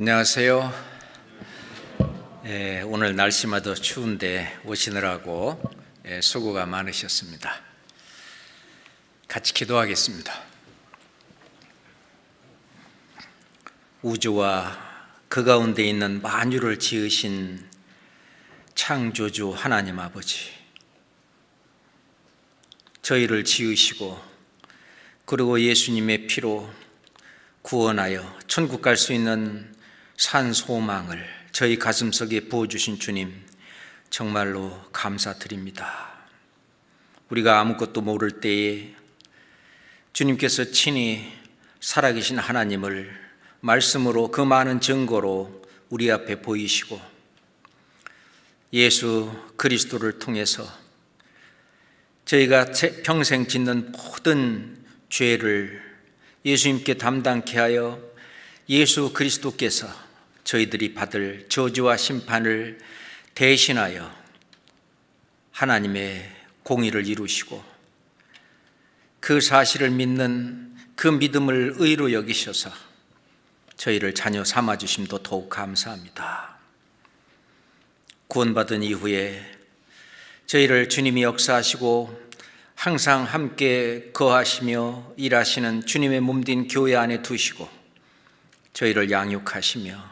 안녕하세요. 오늘 날씨마다 추운데 오시느라고 수고가 많으셨습니다. 같이 기도하겠습니다. 우주와 그 가운데 있는 만유를 지으신 창조주 하나님 아버지, 저희를 지으시고 그리고 예수님의 피로 구원하여 천국 갈 수 있는 산 소망을 저희 가슴속에 부어주신 주님, 정말로 감사드립니다. 우리가 아무것도 모를 때에 주님께서 친히 살아계신 하나님을 말씀으로 그 많은 증거로 우리 앞에 보이시고 예수 그리스도를 통해서 저희가 평생 짓는 모든 죄를 예수님께 담당케 하여 예수 그리스도께서 저희들이 받을 저주와 심판을 대신하여 하나님의 공의를 이루시고 그 사실을 믿는 그 믿음을 의로 여기셔서 저희를 자녀 삼아주심도 더욱 감사합니다. 구원받은 이후에 저희를 주님이 역사하시고 항상 함께 거하시며 일하시는 주님의 몸된 교회 안에 두시고 저희를 양육하시며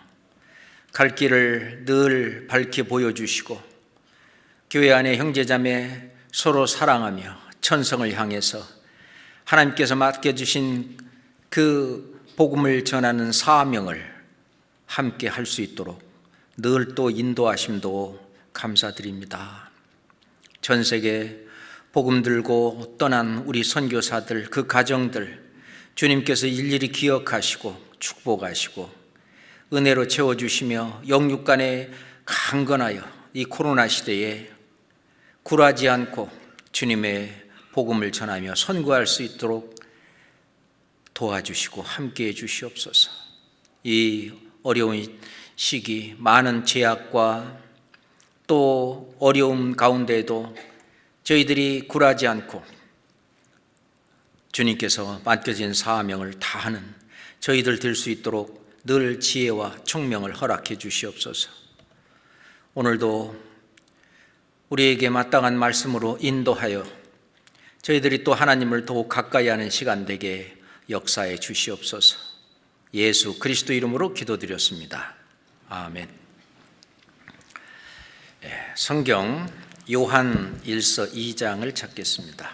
갈 길을 늘 밝게 보여주시고 교회 안에 형제자매 서로 사랑하며 천성을 향해서 하나님께서 맡겨주신 그 복음을 전하는 사명을 함께 할 수 있도록 늘 또 인도하심도 감사드립니다. 전 세계 복음 들고 떠난 우리 선교사들, 그 가정들 주님께서 일일이 기억하시고 축복하시고 은혜로 채워주시며 영육간에 강건하여 이 코로나 시대에 굴하지 않고 주님의 복음을 전하며 선고할 수 있도록 도와주시고 함께해 주시옵소서. 이 어려운 시기 많은 제약과 또 어려움 가운데에도 저희들이 굴하지 않고 주님께서 맡겨진 사명을 다하는 저희들 될 수 있도록 늘 지혜와 총명을 허락해 주시옵소서. 오늘도 우리에게 마땅한 말씀으로 인도하여 저희들이 또 하나님을 더욱 가까이 하는 시간 되게 역사해 주시옵소서. 예수 그리스도 이름으로 기도드렸습니다. 아멘. 성경 요한 1서 2장을 찾겠습니다.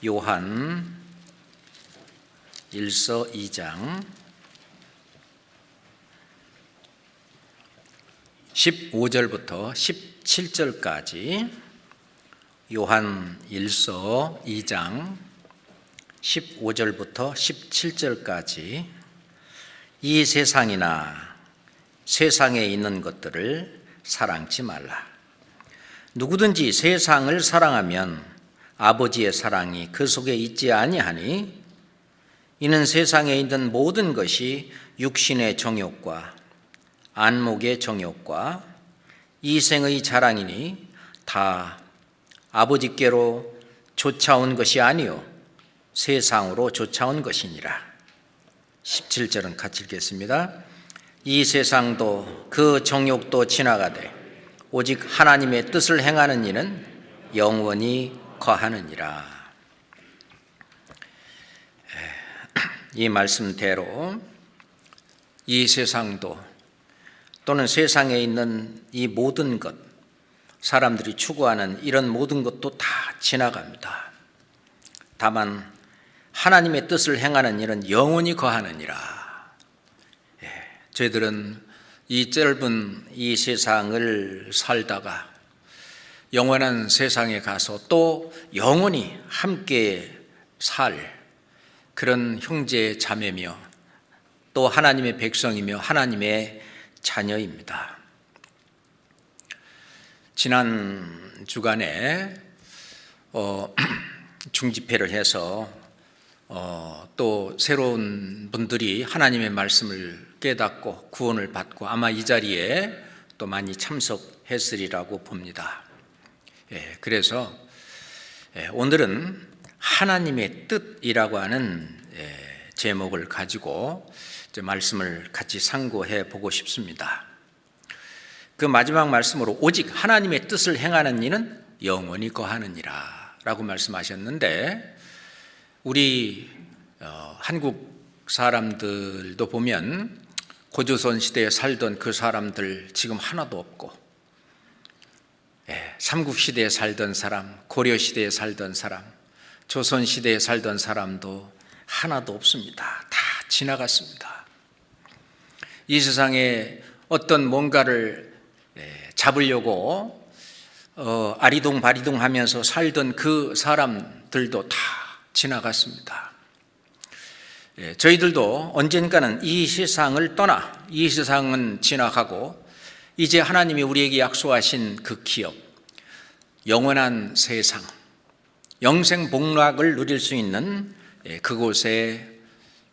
요한 1서 2장 15절부터 17절까지 요한 1서 2장 15절부터 17절까지 이 세상이나 세상에 있는 것들을 사랑치 말라. 누구든지 세상을 사랑하면 아버지의 사랑이 그 속에 있지 아니하니 이는 세상에 있는 모든 것이 육신의 정욕과 안목의 정욕과 이생의 자랑이니 다 아버지께로 쫓아온 것이 아니요 세상으로 쫓아온 것이니라. 17절은 같이 읽겠습니다. 이 세상도 그 정욕도 지나가되 오직 하나님의 뜻을 행하는 이는 영원히 거하느니라. 이 말씀대로 이 세상도 또는 세상에 있는 이 모든 것, 사람들이 추구하는 이런 모든 것도 다 지나갑니다. 다만 하나님의 뜻을 행하는 일은 영원히 거하느니라. 저희들은 이 짧은 이 세상을 살다가 영원한 세상에 가서 또 영원히 함께 살 그런 형제 자매며 또 하나님의 백성이며 하나님의 자녀입니다. 지난 주간에 중집회를 해서 또 새로운 분들이 하나님의 말씀을 깨닫고 구원을 받고 아마 이 자리에 또 많이 참석했으리라고 봅니다. 그래서 오늘은 하나님의 뜻이라고 하는 제목을 가지고 말씀을 같이 상고해 보고 싶습니다. 그 마지막 말씀으로 오직 하나님의 뜻을 행하는 이는 영원히 거하느니라 라고 말씀하셨는데, 우리 한국 사람들도 보면 고조선 시대에 살던 그 사람들 지금 하나도 없고, 삼국시대에 살던 사람, 고려시대에 살던 사람, 조선시대에 살던 사람도 하나도 없습니다. 다 지나갔습니다. 이 세상에 어떤 뭔가를 잡으려고 아리동바리동 하면서 살던 그 사람들도 다 지나갔습니다. 저희들도 언젠가는 이 세상을 떠나, 이 세상은 지나가고 이제 하나님이 우리에게 약속하신 그 기업, 영원한 세상, 영생 복락을 누릴 수 있는 그곳에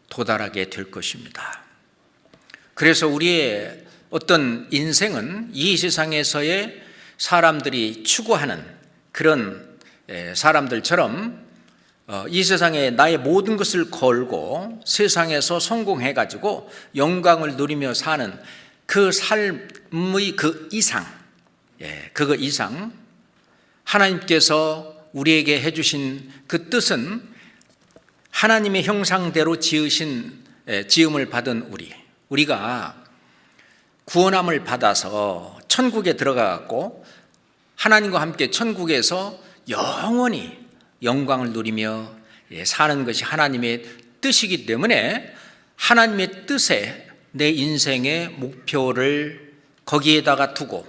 도달하게 될 것입니다. 그래서 우리의 어떤 인생은 이 세상에서의 사람들이 추구하는 그런 사람들처럼 이 세상에 나의 모든 것을 걸고 세상에서 성공해가지고 영광을 누리며 사는 그 삶의 그 이상, 그거 이상 하나님께서 우리에게 해주신 그 뜻은 하나님의 형상대로 지음을 받은 우리가 구원함을 받아서 천국에 들어가고 하나님과 함께 천국에서 영원히 영광을 누리며 사는 것이 하나님의 뜻이기 때문에 하나님의 뜻에 내 인생의 목표를 거기에다가 두고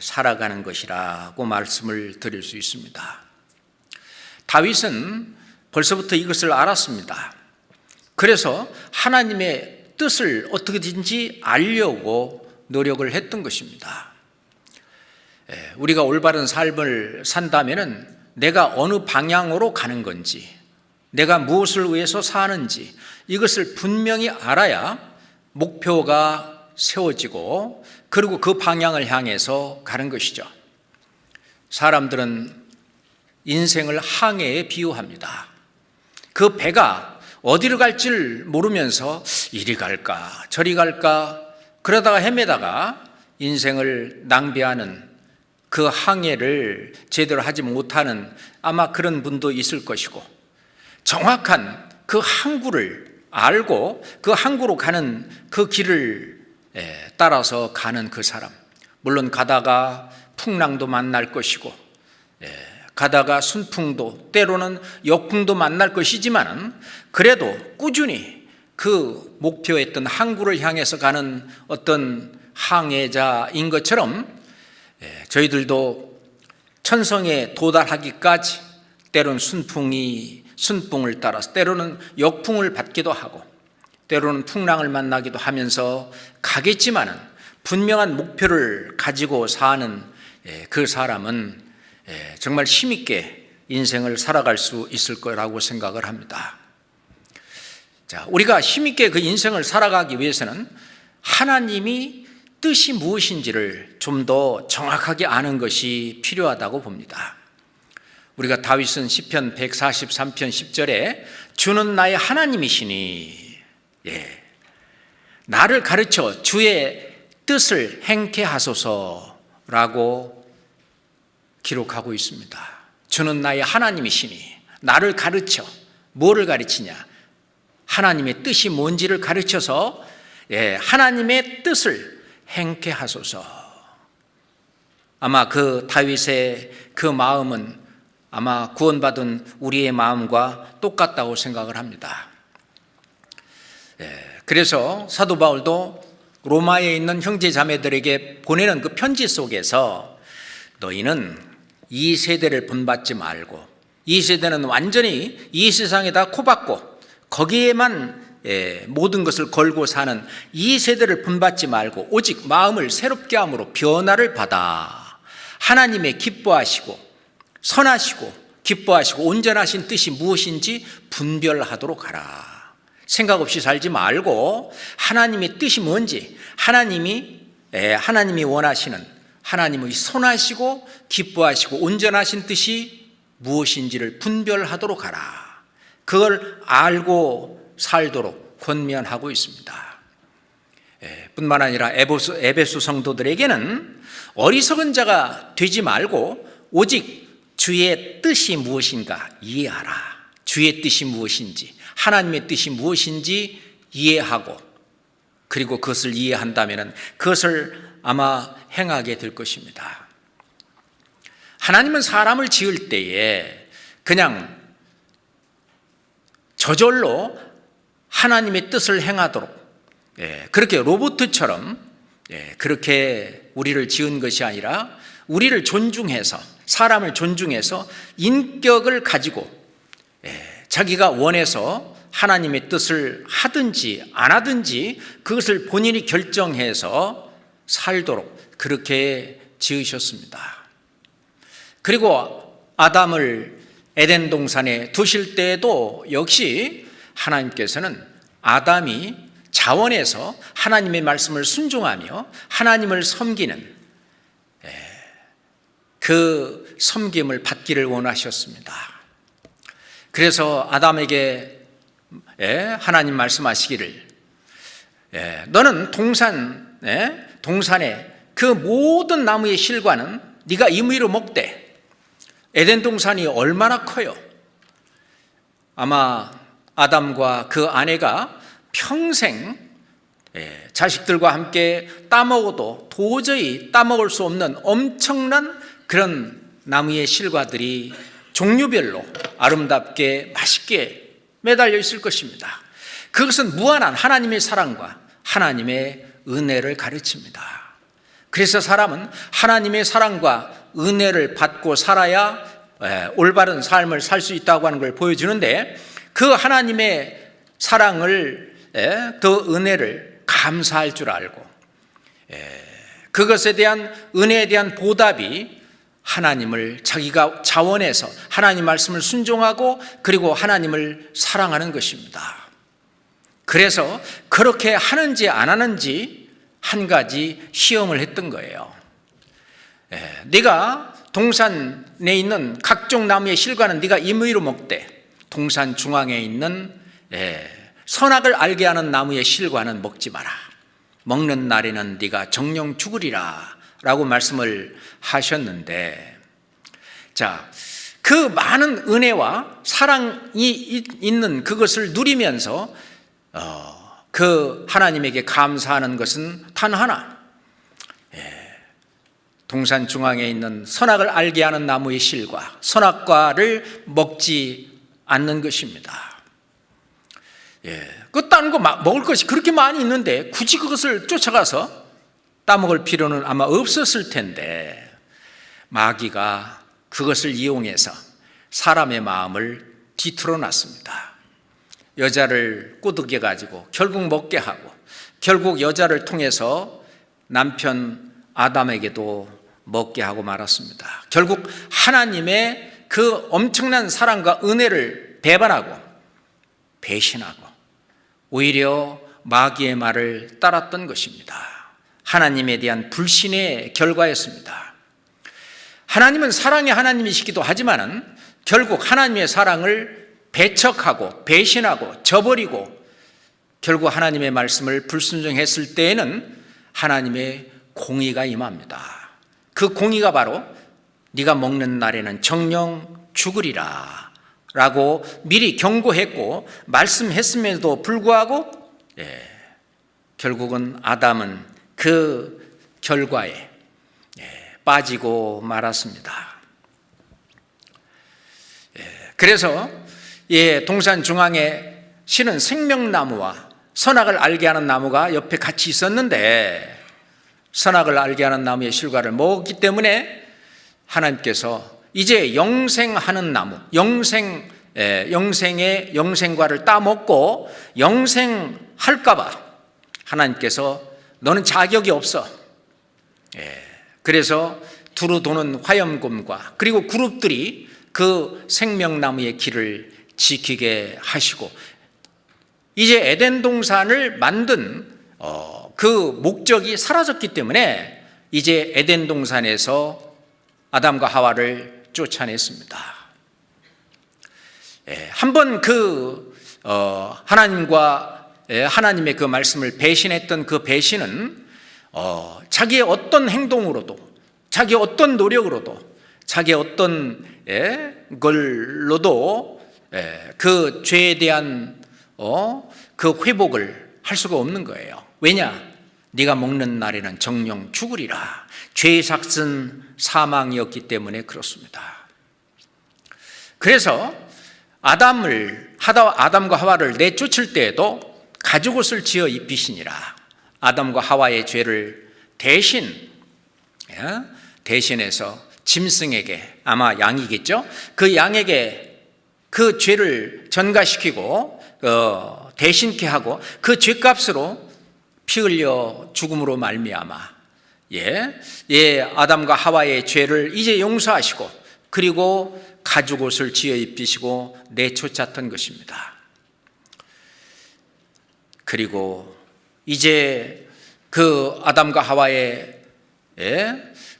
살아가는 것이라고 말씀을 드릴 수 있습니다. 다윗은 벌써부터 이것을 알았습니다. 그래서 하나님의 뜻을 어떻게든지 알려고 노력을 했던 것입니다. 우리가 올바른 삶을 산다면은 내가 어느 방향으로 가는 건지, 내가 무엇을 위해서 사는지 이것을 분명히 알아야 목표가 세워지고 그리고 그 방향을 향해서 가는 것이죠. 사람들은 인생을 항해에 비유합니다. 그 배가 어디로 갈지를 모르면서 이리 갈까 저리 갈까 그러다가 헤매다가 인생을 낭비하는 그 항해를 제대로 하지 못하는 아마 그런 분도 있을 것이고, 정확한 그 항구를 알고 그 항구로 가는 그 길을 따라서 가는 그 사람, 물론 가다가 풍랑도 만날 것이고 가다가 순풍도 때로는 역풍도 만날 것이지만 그래도 꾸준히 그 목표했던 항구를 향해서 가는 어떤 항해자인 것처럼 저희들도 천성에 도달하기까지 때로는 순풍을 따라서 때로는 역풍을 받기도 하고 때로는 풍랑을 만나기도 하면서 가겠지만은 분명한 목표를 가지고 사는 그 사람은 정말 힘있게 인생을 살아갈 수 있을 거라고 생각을 합니다. 자, 우리가 힘있게 그 인생을 살아가기 위해서는 하나님이 뜻이 무엇인지를 좀 더 정확하게 아는 것이 필요하다고 봅니다. 우리가 다윗은 시편 143편 10절에 주는 나의 하나님이시니 나를 가르쳐 주의 뜻을 행케 하소서라고 기록하고 있습니다. 주는 나의 하나님이시니 나를 가르쳐, 뭐를 가르치냐? 하나님의 뜻이 뭔지를 가르쳐서 하나님의 뜻을 행케 하소서. 아마 그 다윗의 그 마음은 아마 구원받은 우리의 마음과 똑같다고 생각을 합니다. 그래서 사도 바울도 로마에 있는 형제 자매들에게 보내는 그 편지 속에서 너희는 이 세대를 본받지 말고, 이 세대는 완전히 이 세상에다 코박고 거기에만 모든 것을 걸고 사는 이 세대를 본받지 말고 오직 마음을 새롭게 함으로 변화를 받아 하나님의 기뻐하시고 선하시고 기뻐하시고 온전하신 뜻이 무엇인지 분별하도록 하라. 생각 없이 살지 말고 하나님의 뜻이 뭔지, 하나님이 원하시는 하나님의 선하시고 기뻐하시고 온전하신 뜻이 무엇인지를 분별하도록 하라. 그걸 알고 살도록 권면하고 있습니다. 뿐만 아니라 에베소 성도들에게는 어리석은 자가 되지 말고 오직 주의 뜻이 무엇인가 이해하라. 주의 뜻이 무엇인지, 하나님의 뜻이 무엇인지 이해하고, 그리고 그것을 이해한다면 그것을 아마 행하게 될 것입니다. 하나님은 사람을 지을 때에 그냥 저절로 하나님의 뜻을 행하도록 그렇게 로봇처럼 그렇게 우리를 지은 것이 아니라 우리를 존중해서, 사람을 존중해서 인격을 가지고 자기가 원해서 하나님의 뜻을 하든지 안 하든지 그것을 본인이 결정해서 살도록 그렇게 지으셨습니다. 그리고 아담을 에덴 동산에 두실 때에도 역시 하나님께서는 아담이 자원해서 하나님의 말씀을 순종하며 하나님을 섬기는 그 섬김을 받기를 원하셨습니다. 그래서 아담에게 하나님 말씀하시기를 너는 동산의 그 모든 나무의 실과는 네가 임의로 먹되, 에덴 동산이 얼마나 커요. 아마 아담과 그 아내가 평생 자식들과 함께 따먹어도 도저히 따먹을 수 없는 엄청난 그런 나무의 실과들이 종류별로 아름답게 맛있게 매달려 있을 것입니다. 그것은 무한한 하나님의 사랑과 하나님의 은혜를 가르칩니다. 그래서 사람은 하나님의 사랑과 은혜를 받고 살아야 올바른 삶을 살 수 있다고 하는 걸 보여주는데, 그 하나님의 사랑을, 그 은혜를 감사할 줄 알고 그것에 대한 은혜에 대한 보답이 하나님을 자기가 자원해서 하나님 말씀을 순종하고 그리고 하나님을 사랑하는 것입니다. 그래서 그렇게 하는지 안 하는지 한 가지 시험을 했던 거예요. 네가 동산에 있는 각종 나무의 실과는 네가 임의로 먹되, 동산 중앙에 있는 선악을 알게 하는 나무의 실과는 먹지 마라. 먹는 날에는 네가 정령 죽으리라 라고 말씀을 하셨는데, 자, 그 많은 은혜와 사랑이 있는 그것을 누리면서 그 하나님에게 감사하는 것은 단 하나, 동산 중앙에 있는 선악을 알게 하는 나무의 실과, 선악과를 먹지 않는 것입니다. 그 다른 거 먹을 것이 그렇게 많이 있는데 굳이 그것을 쫓아가서 따먹을 필요는 아마 없었을 텐데, 마귀가 그것을 이용해서 사람의 마음을 뒤틀어 놨습니다. 여자를 꼬드겨 가지고 결국 먹게 하고, 결국 여자를 통해서 남편 아담에게도 먹게 하고 말았습니다. 결국 하나님의 그 엄청난 사랑과 은혜를 배반하고 배신하고 오히려 마귀의 말을 따랐던 것입니다. 하나님에 대한 불신의 결과였습니다. 하나님은 사랑의 하나님이시기도 하지만은 결국 하나님의 사랑을 배척하고 배신하고 저버리고 결국 하나님의 말씀을 불순종했을 때에는 하나님의 공의가 임합니다. 그 공의가 바로 네가 먹는 날에는 정령 죽으리라 라고 미리 경고했고 말씀했음에도 불구하고 결국은 아담은 그 결과에 빠지고 말았습니다. 그래서 동산 중앙에 실은 생명나무와 선악을 알게 하는 나무가 옆에 같이 있었는데, 선악을 알게 하는 나무의 실과를 먹었기 때문에 하나님께서 이제 영생하는 나무, 영생의 영생과를 따먹고 영생할까 봐 하나님께서 너는 자격이 없어. 그래서 두루 도는 화염곰과 그리고 그룹들이 그 생명나무의 길을 지키게 하시고, 이제 에덴 동산을 만든 그 목적이 사라졌기 때문에 이제 에덴 동산에서 아담과 하와를 쫓아냈습니다. 한번 하나님과 하나님의 그 말씀을 배신했던 그 배신은 자기의 어떤 행동으로도, 자기의 어떤 노력으로도, 자기의 어떤 걸로도 그 죄에 대한 그 회복을 할 수가 없는 거예요. 왜냐? 네가 먹는 날에는 정령 죽으리라. 죄의 삭은 사망이었기 때문에 그렇습니다. 그래서 아담과 하와를 내쫓을 때에도 가죽옷을 지어 입히시니라. 아담과 하와의 죄를 대신해서 짐승에게, 아마 양이겠죠? 그 양에게 그 죄를 전가시키고 대신케 하고 그 죄값으로 피 흘려 죽음으로 말미암아 아담과 하와의 죄를 이제 용서하시고 그리고 가죽옷을 지어 입히시고 내쫓았던 것입니다. 그리고 이제 그 아담과 하와의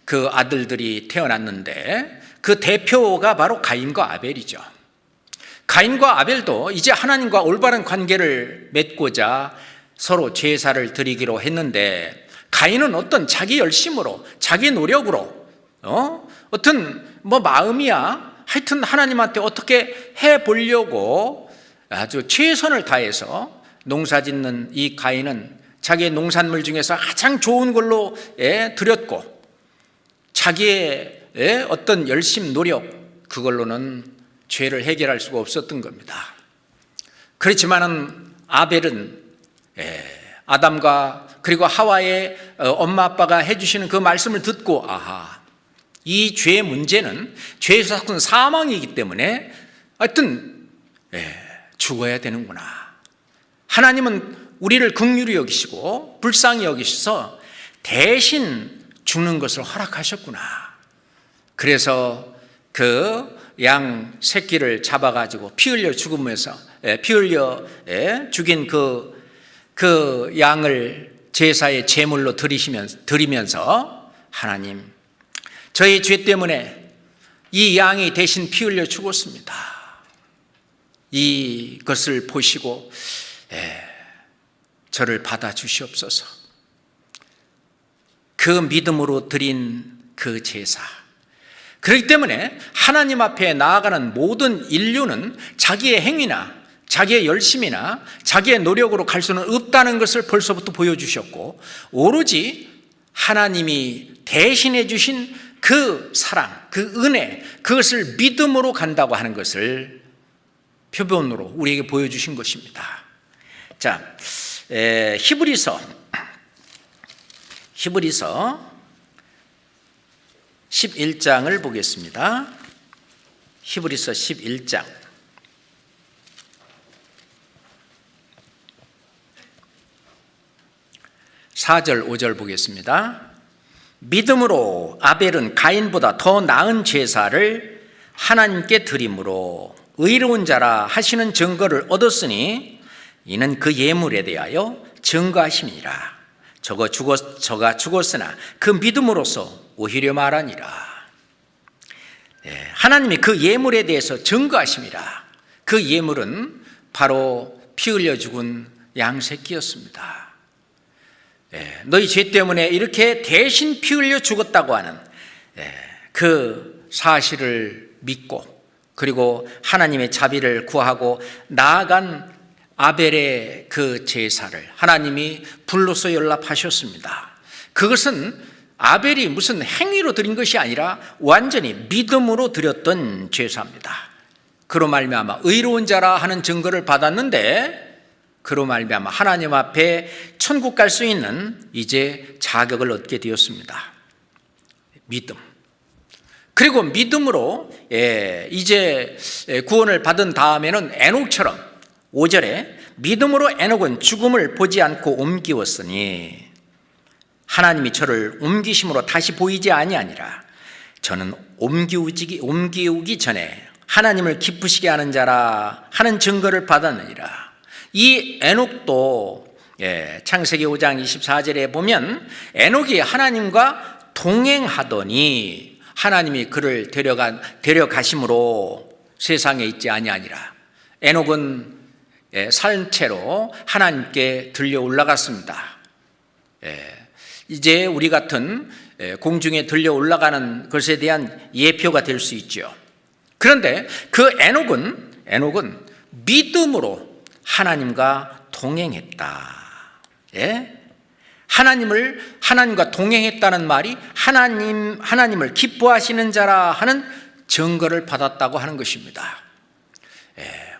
그 아들들이 태어났는데 그 대표가 바로 가인과 아벨이죠. 가인과 아벨도 이제 하나님과 올바른 관계를 맺고자 서로 제사를 드리기로 했는데, 가인은 어떤 자기 열심으로, 자기 노력으로 어떤 마음이야 하여튼 하나님한테 어떻게 해보려고 아주 최선을 다해서 농사짓는 이 가인은 자기의 농산물 중에서 가장 좋은 걸로 드렸고, 자기의 어떤 열심, 노력, 그걸로는 죄를 해결할 수가 없었던 겁니다. 그렇지만은 아벨은 아담과 그리고 하와의 엄마 아빠가 해주시는 그 말씀을 듣고, 이 죄의 문제는 죄의 삭은 사망이기 때문에 하여튼 죽어야 되는구나. 하나님은 우리를 긍휼히 여기시고 불쌍히 여기셔서 대신 죽는 것을 허락하셨구나. 그래서 그 양 새끼를 잡아가지고 피 흘려 죽으면서 피 흘려 죽인 그 양을 제사의 제물로 드리면서 하나님, 저희 죄 때문에 이 양이 대신 피 흘려 죽었습니다. 이것을 보시고 저를 받아주시옵소서. 그 믿음으로 드린 그 제사, 그렇기 때문에 하나님 앞에 나아가는 모든 인류는 자기의 행위나 자기의 열심이나 자기의 노력으로 갈 수는 없다는 것을 벌써부터 보여주셨고, 오로지 하나님이 대신해 주신 그 사랑, 그 은혜, 그것을 믿음으로 간다고 하는 것을 표본으로 우리에게 보여주신 것입니다. 자, 히브리서 11장을 보겠습니다. 히브리서 11장 4절 5절 보겠습니다. 믿음으로 아벨은 가인보다 더 나은 제사를 하나님께 드림으로 의로운 자라 하시는 증거를 얻었으니 이는 그 예물에 대하여 증거하심이니라. 저가 죽었으나 그 믿음으로써 오히려 말하니라. 하나님이 그 예물에 대해서 증거하심이라. 그 예물은 바로 피 흘려 죽은 양새끼였습니다. 너희 죄 때문에 이렇게 대신 피 흘려 죽었다고 하는 그 사실을 믿고, 그리고 하나님의 자비를 구하고 나아간 아벨의 그 제사를 하나님이 불로서 연락하셨습니다. 그것은 아벨이 무슨 행위로 드린 것이 아니라 완전히 믿음으로 드렸던 제사입니다. 그로 말미암아 의로운 자라 하는 증거를 받았는데, 그로 말미암아 하나님 앞에 천국 갈 수 있는 이제 자격을 얻게 되었습니다. 믿음. 그리고 믿음으로 이제 구원을 받은 다음에는 에녹처럼 5절에 믿음으로 에녹은 죽음을 보지 않고 옮기었으니 하나님이 저를 옮기심으로 다시 보이지 아니하니라. 저는 옮기우기 전에 하나님을 기쁘시게 하는 자라 하는 증거를 받았느니라. 이 에녹도 창세기 5장 24절에 보면 에녹이 하나님과 동행하더니 하나님이 그를 데려가심으로 세상에 있지 아니하니라. 에녹은 산채로 하나님께 들려 올라갔습니다. 이제 우리 같은 공중에 들려 올라가는 것에 대한 예표가 될 수 있죠. 그런데 그 에녹은 믿음으로 하나님과 동행했다. 하나님과 동행했다는 말이 하나님을 기뻐하시는 자라 하는 증거를 받았다고 하는 것입니다.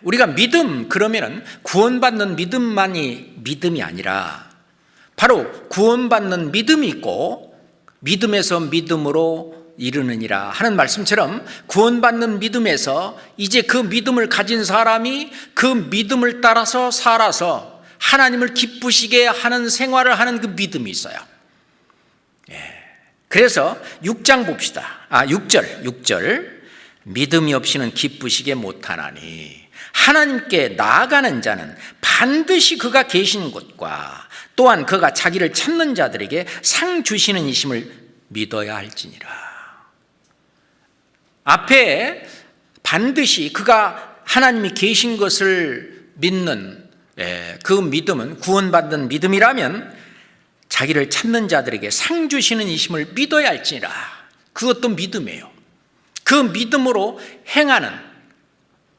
우리가 믿음 그러면은 구원받는 믿음만이 믿음이 아니라 바로 구원받는 믿음이 있고 믿음에서 믿음으로 이르느니라 하는 말씀처럼 구원받는 믿음에서 이제 그 믿음을 가진 사람이 그 믿음을 따라서 살아서 하나님을 기쁘시게 하는 생활을 하는 그 믿음이 있어요. 그래서 6장 봅시다. 6절 믿음이 없이는 기쁘시게 못하나니 하나님께 나아가는 자는 반드시 그가 계신 곳과 또한 그가 자기를 찾는 자들에게 상 주시는 이심을 믿어야 할지니라. 앞에 반드시 그가 하나님이 계신 것을 믿는 그 믿음은 구원받는 믿음이라면 자기를 찾는 자들에게 상 주시는 이심을 믿어야 할지니라. 그것도 믿음이에요. 그 믿음으로 행하는,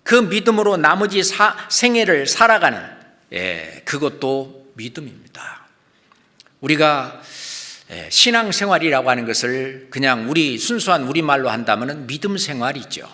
그 믿음으로 나머지 생애를 살아가는 그것도 믿음입니다. 우리가 신앙생활이라고 하는 것을 그냥 순수한 우리말로 한다면 믿음 생활이죠.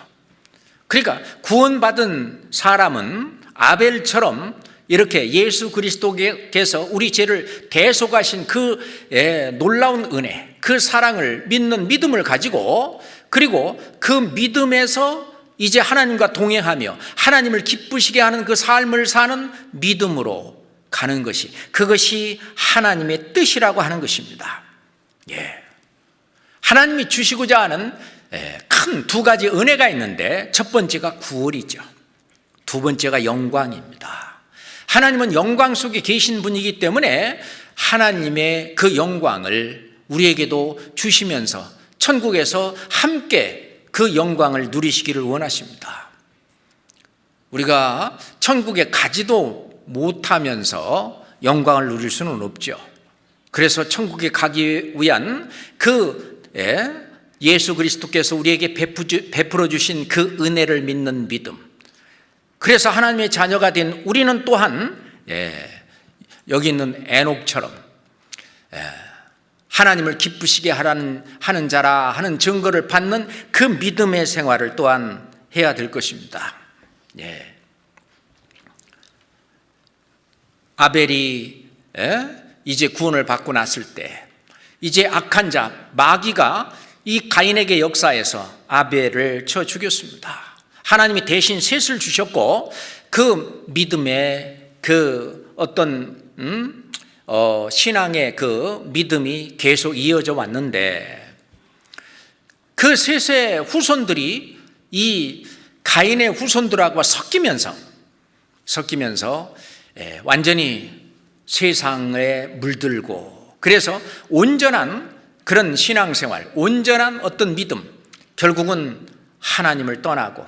그러니까 구원받은 사람은 아벨처럼 이렇게 예수 그리스도께서 우리 죄를 대속하신 그 놀라운 은혜, 그 사랑을 믿는 믿음을 가지고 그리고 그 믿음에서 이제 하나님과 동행하며 하나님을 기쁘시게 하는 그 삶을 사는 믿음으로 가는 것이, 그것이 하나님의 뜻이라고 하는 것입니다. 하나님이 주시고자 하는 큰 두 가지 은혜가 있는데 첫 번째가 구원이죠. 두 번째가 영광입니다. 하나님은 영광 속에 계신 분이기 때문에 하나님의 그 영광을 우리에게도 주시면서 천국에서 함께 그 영광을 누리시기를 원하십니다. 우리가 천국에 가지도 못하면서 영광을 누릴 수는 없죠. 그래서 천국에 가기 위한 그 예수 그리스도께서 우리에게 베풀어 주신 그 은혜를 믿는 믿음, 그래서 하나님의 자녀가 된 우리는 또한 여기 있는 에녹처럼 하나님을 기쁘시게 하는 자라 하는 증거를 받는 그 믿음의 생활을 또한 해야 될 것입니다. 아벨이 이제 구원을 받고 났을 때 이제 악한 자 마귀가 이 가인에게 역사해서 아벨을 쳐 죽였습니다. 하나님이 대신 셋을 주셨고 그 믿음의 그 어떤 신앙의 그 믿음이 계속 이어져 왔는데 그 셋의 후손들이 이 가인의 후손들하고 섞이면서 완전히 세상에 물들고, 그래서 온전한 그런 신앙생활, 온전한 어떤 믿음, 결국은 하나님을 떠나고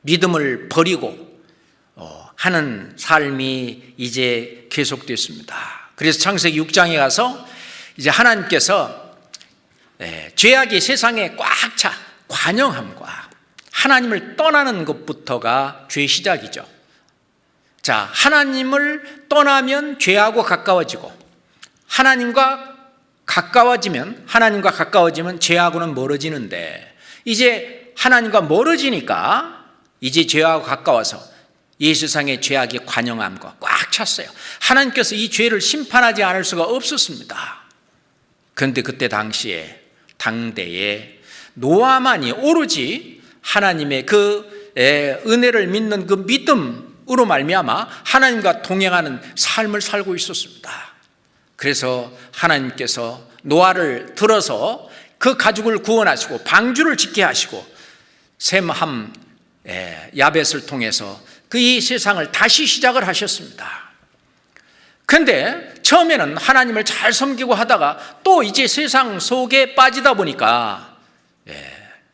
믿음을 버리고 하는 삶이 이제 계속됐습니다. 그래서 창세기 6장에 가서 이제 하나님께서 죄악이 세상에 꽉 차 관영함과 하나님을 떠나는 것부터가 죄 시작이죠. 자, 하나님을 떠나면 죄하고 가까워지고 하나님과 가까워지면 죄하고는 멀어지는데 이제 하나님과 멀어지니까 이제 죄하고 가까워서 이 세상의 죄악이 관영함과 꽉 찼어요. 하나님께서 이 죄를 심판하지 않을 수가 없었습니다. 그런데 그때 당대에 노아만이 오로지 하나님의 그 은혜를 믿는 그 믿음으로 말미암아 하나님과 동행하는 삶을 살고 있었습니다. 그래서 하나님께서 노아를 들어서 그 가족을 구원하시고 방주를 짓게 하시고 셈, 함, 야벳을 통해서 그 이 세상을 다시 시작을 하셨습니다. 그런데 처음에는 하나님을 잘 섬기고 하다가 또 이제 세상 속에 빠지다 보니까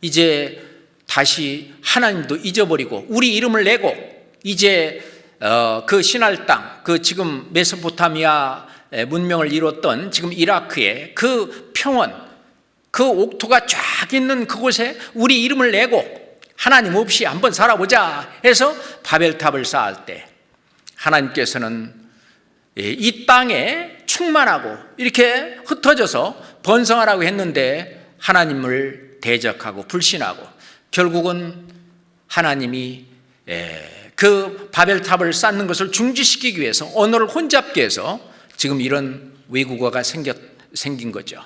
이제 다시 하나님도 잊어버리고 우리 이름을 내고 이제 그 시날 땅, 그 지금 메소포타미아 문명을 이뤘던 지금 이라크의 그 평원, 그 옥토가 쫙 있는 그곳에 우리 이름을 내고 하나님 없이 한번 살아보자 해서 바벨탑을 쌓을 때 하나님께서는 이 땅에 충만하고 이렇게 흩어져서 번성하라고 했는데 하나님을 대적하고 불신하고 결국은 하나님이 그 바벨탑을 쌓는 것을 중지시키기 위해서 언어를 혼잡게 해서 지금 이런 외국어가 생긴 거죠.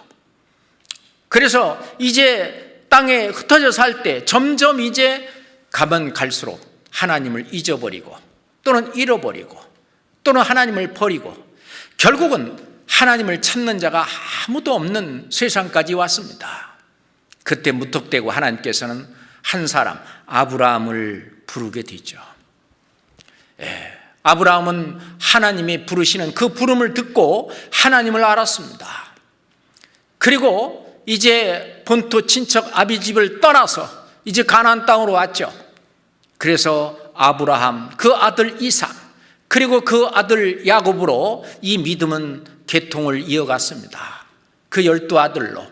그래서 이제 땅에 흩어져 살 때 점점 이제 가면 갈수록 하나님을 잊어버리고 또는 잃어버리고 또는 하나님을 버리고 결국은 하나님을 찾는 자가 아무도 없는 세상까지 왔습니다. 그때 무턱대고 하나님께서는 한 사람 아브라함을 부르게 되죠. 아브라함은 하나님이 부르시는 그 부름을 듣고 하나님을 알았습니다. 그리고 이제 본토 친척 아비집을 떠나서 이제 가나안 땅으로 왔죠. 그래서 아브라함, 그 아들 이삭, 그리고 그 아들 야곱으로 이 믿음은 계통을 이어갔습니다. 그 12아들로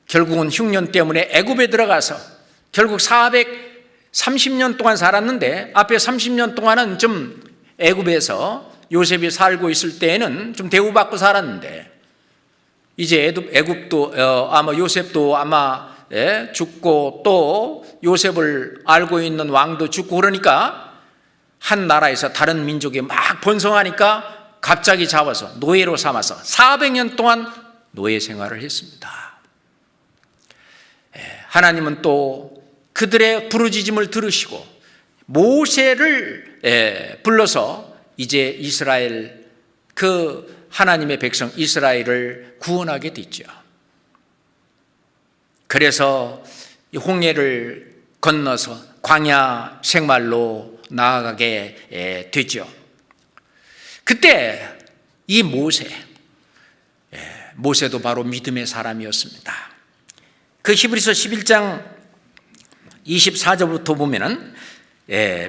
결국은 흉년 때문에 애굽에 들어가서 결국 430년 동안 살았는데 앞에 30년 동안은 좀 애굽에서 요셉이 살고 있을 때에는 좀 대우받고 살았는데 이제 애굽도 아마 요셉도 아마 죽고 또 요셉을 알고 있는 왕도 죽고 그러니까 한 나라에서 다른 민족이 막 번성하니까 갑자기 잡아서 노예로 삼아서 400년 동안 노예 생활을 했습니다. 하나님은 또 그들의 부르짖음을 들으시고 모세를 불러서 이제 이스라엘 그 하나님의 백성 이스라엘을 구원하게 됐죠. 그래서 홍해를 건너서 광야 생활로 나아가게 되죠. 그때 이 모세도 바로 믿음의 사람이었습니다. 그 히브리서 11장 24절부터 보면은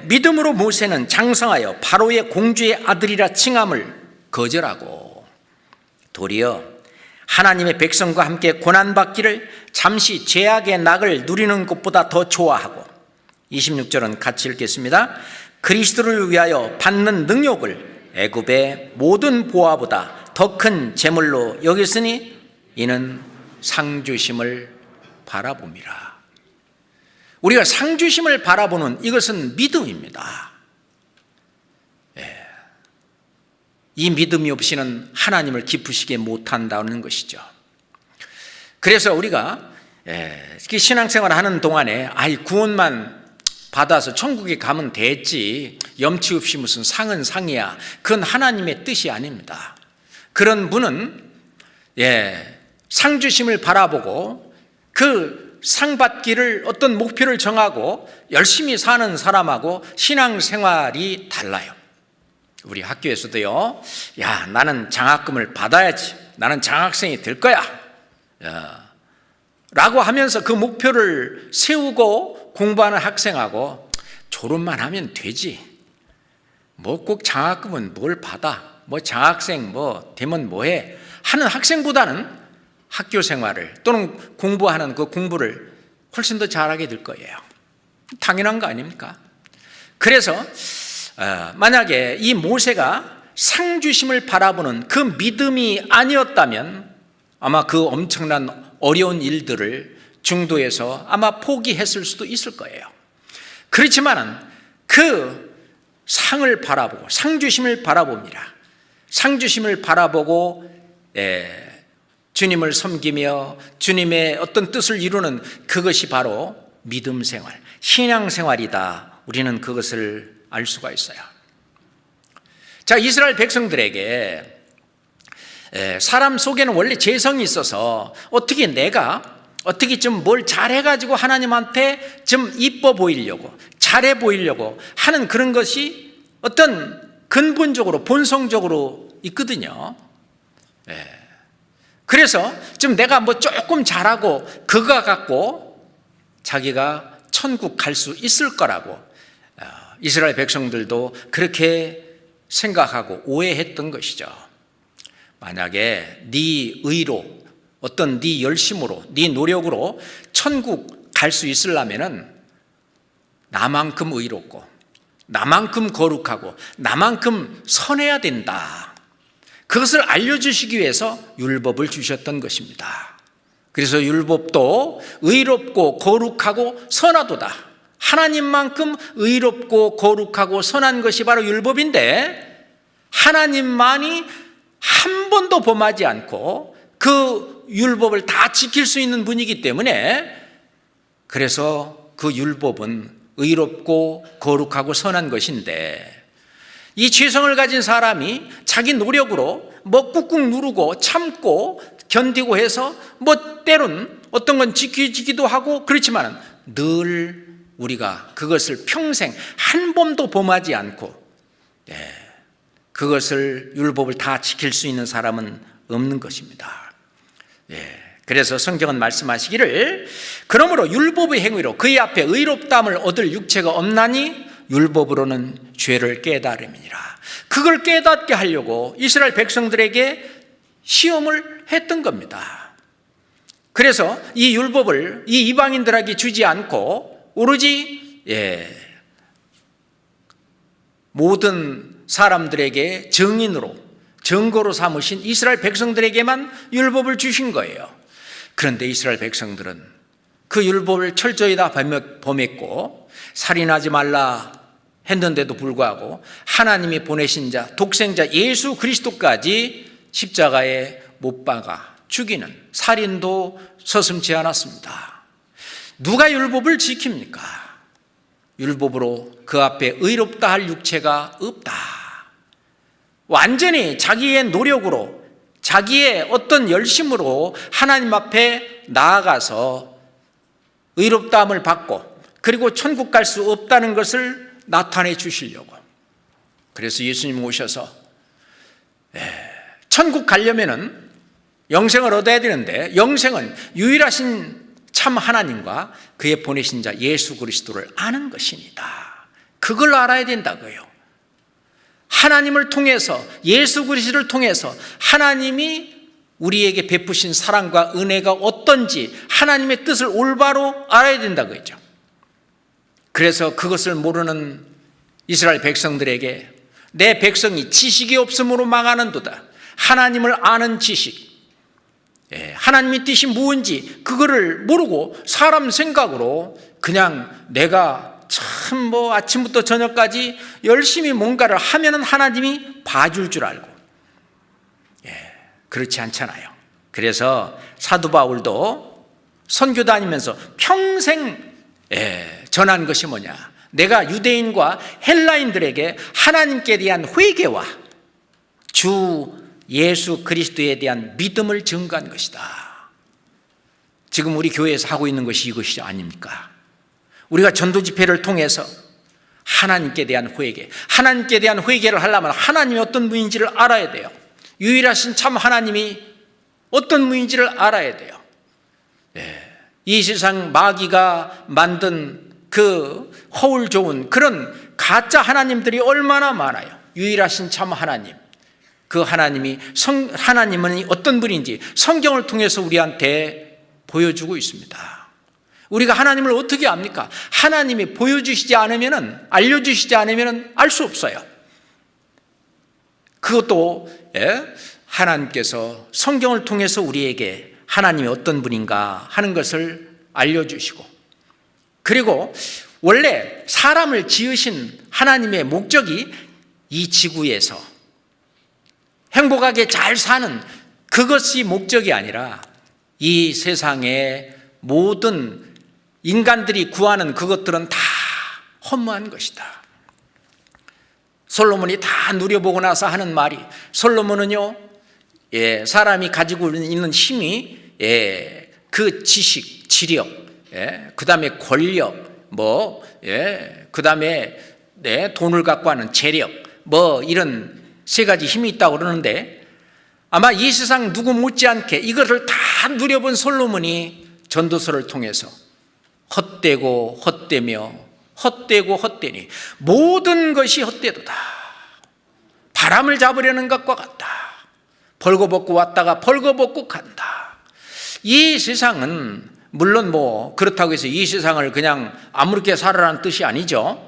믿음으로 모세는 장성하여 바로의 공주의 아들이라 칭함을 거절하고 도리어 하나님의 백성과 함께 고난받기를 잠시 죄악의 낙을 누리는 것보다 더 좋아하고 26절은 같이 읽겠습니다. 그리스도를 위하여 받는 능욕을 애굽의 모든 보화보다 더 큰 재물로 여겼으니 이는 상주심을 바라봅니다. 우리가 상주심을 바라보는 이것은 믿음입니다. 이 믿음이 없이는 하나님을 기쁘시게 못한다는 것이죠. 그래서 우리가 신앙생활 하는 동안에 구원만 받아서 천국에 가면 됐지 염치 없이 무슨 상은 상이야, 그건 하나님의 뜻이 아닙니다. 그런 분은 상주심을 바라보고 그 상 받기를 어떤 목표를 정하고 열심히 사는 사람하고 신앙생활이 달라요. 우리 학교에서도요, 나는 장학금을 받아야지, 나는 장학생이 될 거야 라고 하면서 그 목표를 세우고 공부하는 학생하고 졸업만 하면 되지, 뭐 꼭 장학금은 뭘 받아, 뭐 장학생 뭐 되면 뭐해 하는 학생보다는 학교 생활을 또는 공부하는 그 공부를 훨씬 더 잘하게 될 거예요. 당연한 거 아닙니까? 그래서 만약에 이 모세가 상주심을 바라보는 그 믿음이 아니었다면 아마 그 엄청난 어려운 일들을 중도에서 아마 포기했을 수도 있을 거예요. 그렇지만은 그 상을 바라보고 상주심을 바라봅니다. 상주심을 바라보고 주님을 섬기며 주님의 어떤 뜻을 이루는 그것이 바로 믿음 생활, 신앙 생활이다. 우리는 그것을 알 수가 있어요. 자, 이스라엘 백성들에게 사람 속에는 원래 재성이 있어서 어떻게 좀 뭘 잘해가지고 하나님한테 좀 이뻐 보이려고, 잘해 보이려고 하는 그런 것이 어떤 근본적으로 본성적으로 있거든요. 그래서 좀 내가 뭐 조금 잘하고 그거 갖고 자기가 천국 갈 수 있을 거라고 이스라엘 백성들도 그렇게 생각하고 오해했던 것이죠. 만약에 네 의로, 어떤 네 열심으로, 네 노력으로 천국 갈 수 있으려면은 나만큼 의롭고 나만큼 거룩하고 나만큼 선해야 된다. 그것을 알려주시기 위해서 율법을 주셨던 것입니다. 그래서 율법도 의롭고 거룩하고 선하도다. 하나님만큼 의롭고 거룩하고 선한 것이 바로 율법인데, 하나님만이 한 번도 범하지 않고 그 율법을 다 지킬 수 있는 분이기 때문에, 그래서 그 율법은 의롭고 거룩하고 선한 것인데, 이 죄성을 가진 사람이 자기 노력으로 뭐 꾹꾹 누르고 참고 견디고 해서 뭐 때론 어떤 건 지키기도 하고 그렇지만 늘 우리가 그것을 평생 한 번도 범하지 않고 그것을 율법을 다 지킬 수 있는 사람은 없는 것입니다. 그래서 성경은 말씀하시기를 그러므로 율법의 행위로 그의 앞에 의롭다함을 얻을 육체가 없나니 율법으로는 죄를 깨달음이니라. 그걸 깨닫게 하려고 이스라엘 백성들에게 시험을 했던 겁니다. 그래서 이 율법을 이 이방인들에게 주지 않고 오로지 모든 사람들에게 정인으로 증거로 삼으신 이스라엘 백성들에게만 율법을 주신 거예요. 그런데 이스라엘 백성들은 그 율법을 철저히 다 범했고 살인하지 말라 했는데도 불구하고 하나님이 보내신 자 독생자 예수 그리스도까지 십자가에 못 박아 죽이는 살인도 서슴지 않았습니다. 누가 율법을 지킵니까? 율법으로 그 앞에 의롭다 할 육체가 없다. 완전히 자기의 노력으로 자기의 어떤 열심으로 하나님 앞에 나아가서 의롭다함을 받고 그리고 천국 갈 수 없다는 것을 나타내 주시려고. 그래서 예수님 오셔서 천국 가려면은 영생을 얻어야 되는데, 영생은 유일하신 참 하나님과 그의 보내신 자 예수 그리스도를 아는 것입니다. 그걸 알아야 된다고요. 하나님을 통해서, 예수 그리스도를 통해서 하나님이 우리에게 베푸신 사랑과 은혜가 어떤지 하나님의 뜻을 올바로 알아야 된다고 했죠. 그래서 그것을 모르는 이스라엘 백성들에게 내 백성이 지식이 없음으로 망하는도다. 하나님을 아는 지식, 하나님의 뜻이 무엇인지 그거를 모르고 사람 생각으로 그냥 내가 참 뭐 아침부터 저녁까지 열심히 뭔가를 하면은 하나님이 봐줄 줄 알고, 그렇지 않잖아요. 그래서 사도 바울도 선교 다니면서 평생 전한 것이 뭐냐? 내가 유대인과 헬라인들에게 하나님께 대한 회개와 주 예수 그리스도에 대한 믿음을 증거한 것이다. 지금 우리 교회에서 하고 있는 것이 이것이 아닙니까? 우리가 전도 집회를 통해서 하나님께 대한 회개, 하나님께 대한 회개를 하려면 하나님이 어떤 분인지를 알아야 돼요. 유일하신 참 하나님이 어떤 분인지를 알아야 돼요. 이 세상 마귀가 만든 그 허울 좋은 그런 가짜 하나님들이 얼마나 많아요. 유일하신 참 하나님, 그 하나님은 어떤 분인지 성경을 통해서 우리한테 보여주고 있습니다. 우리가 하나님을 어떻게 압니까? 하나님이 보여주시지 않으면, 알려주시지 않으면 알 수 없어요. 그것도 하나님께서 성경을 통해서 우리에게 하나님이 어떤 분인가 하는 것을 알려주시고, 그리고 원래 사람을 지으신 하나님의 목적이 이 지구에서 행복하게 잘 사는 그것이 목적이 아니라 이 세상의 모든 인간들이 구하는 그것들은 다 허무한 것이다. 솔로몬이 다 누려보고 나서 하는 말이, 솔로몬은요, 사람이 가지고 있는 힘이 그 지식, 지력, 그 다음에 권력, 그 다음에 돈을 갖고 하는 재력, 이런 세 가지 힘이 있다고 그러는데, 아마 이 세상 누구 못지않게 이것을 다 누려본 솔로몬이 전도서를 통해서 헛되고 헛되며 헛되고 헛되니 모든 것이 헛되도다. 바람을 잡으려는 것과 같다. 벌거벗고 왔다가 벌거벗고 간다. 이 세상은 물론 그렇다고 해서 이 세상을 그냥 아무렇게 살아라는 뜻이 아니죠.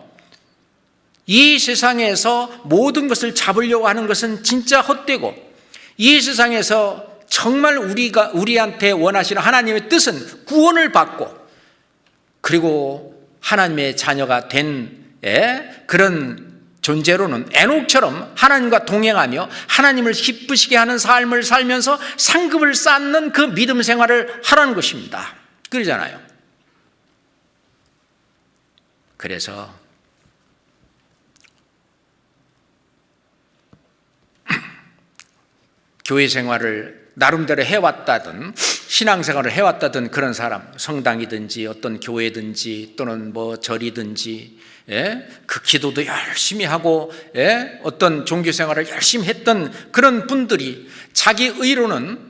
이 세상에서 모든 것을 잡으려고 하는 것은 진짜 헛되고, 이 세상에서 정말 우리한테 원하시는 하나님의 뜻은 구원을 받고, 그리고 하나님의 자녀가 된 그런 존재로는 에녹처럼 하나님과 동행하며 하나님을 기쁘시게 하는 삶을 살면서 상급을 쌓는 그 믿음 생활을 하라는 것입니다. 그러잖아요. 그래서 교회 생활을 나름대로 해왔다든 신앙생활을 해왔다든 그런 사람, 성당이든지 어떤 교회든지 또는 절이든지 그 기도도 열심히 하고 어떤 종교생활을 열심히 했던 그런 분들이 자기 의로는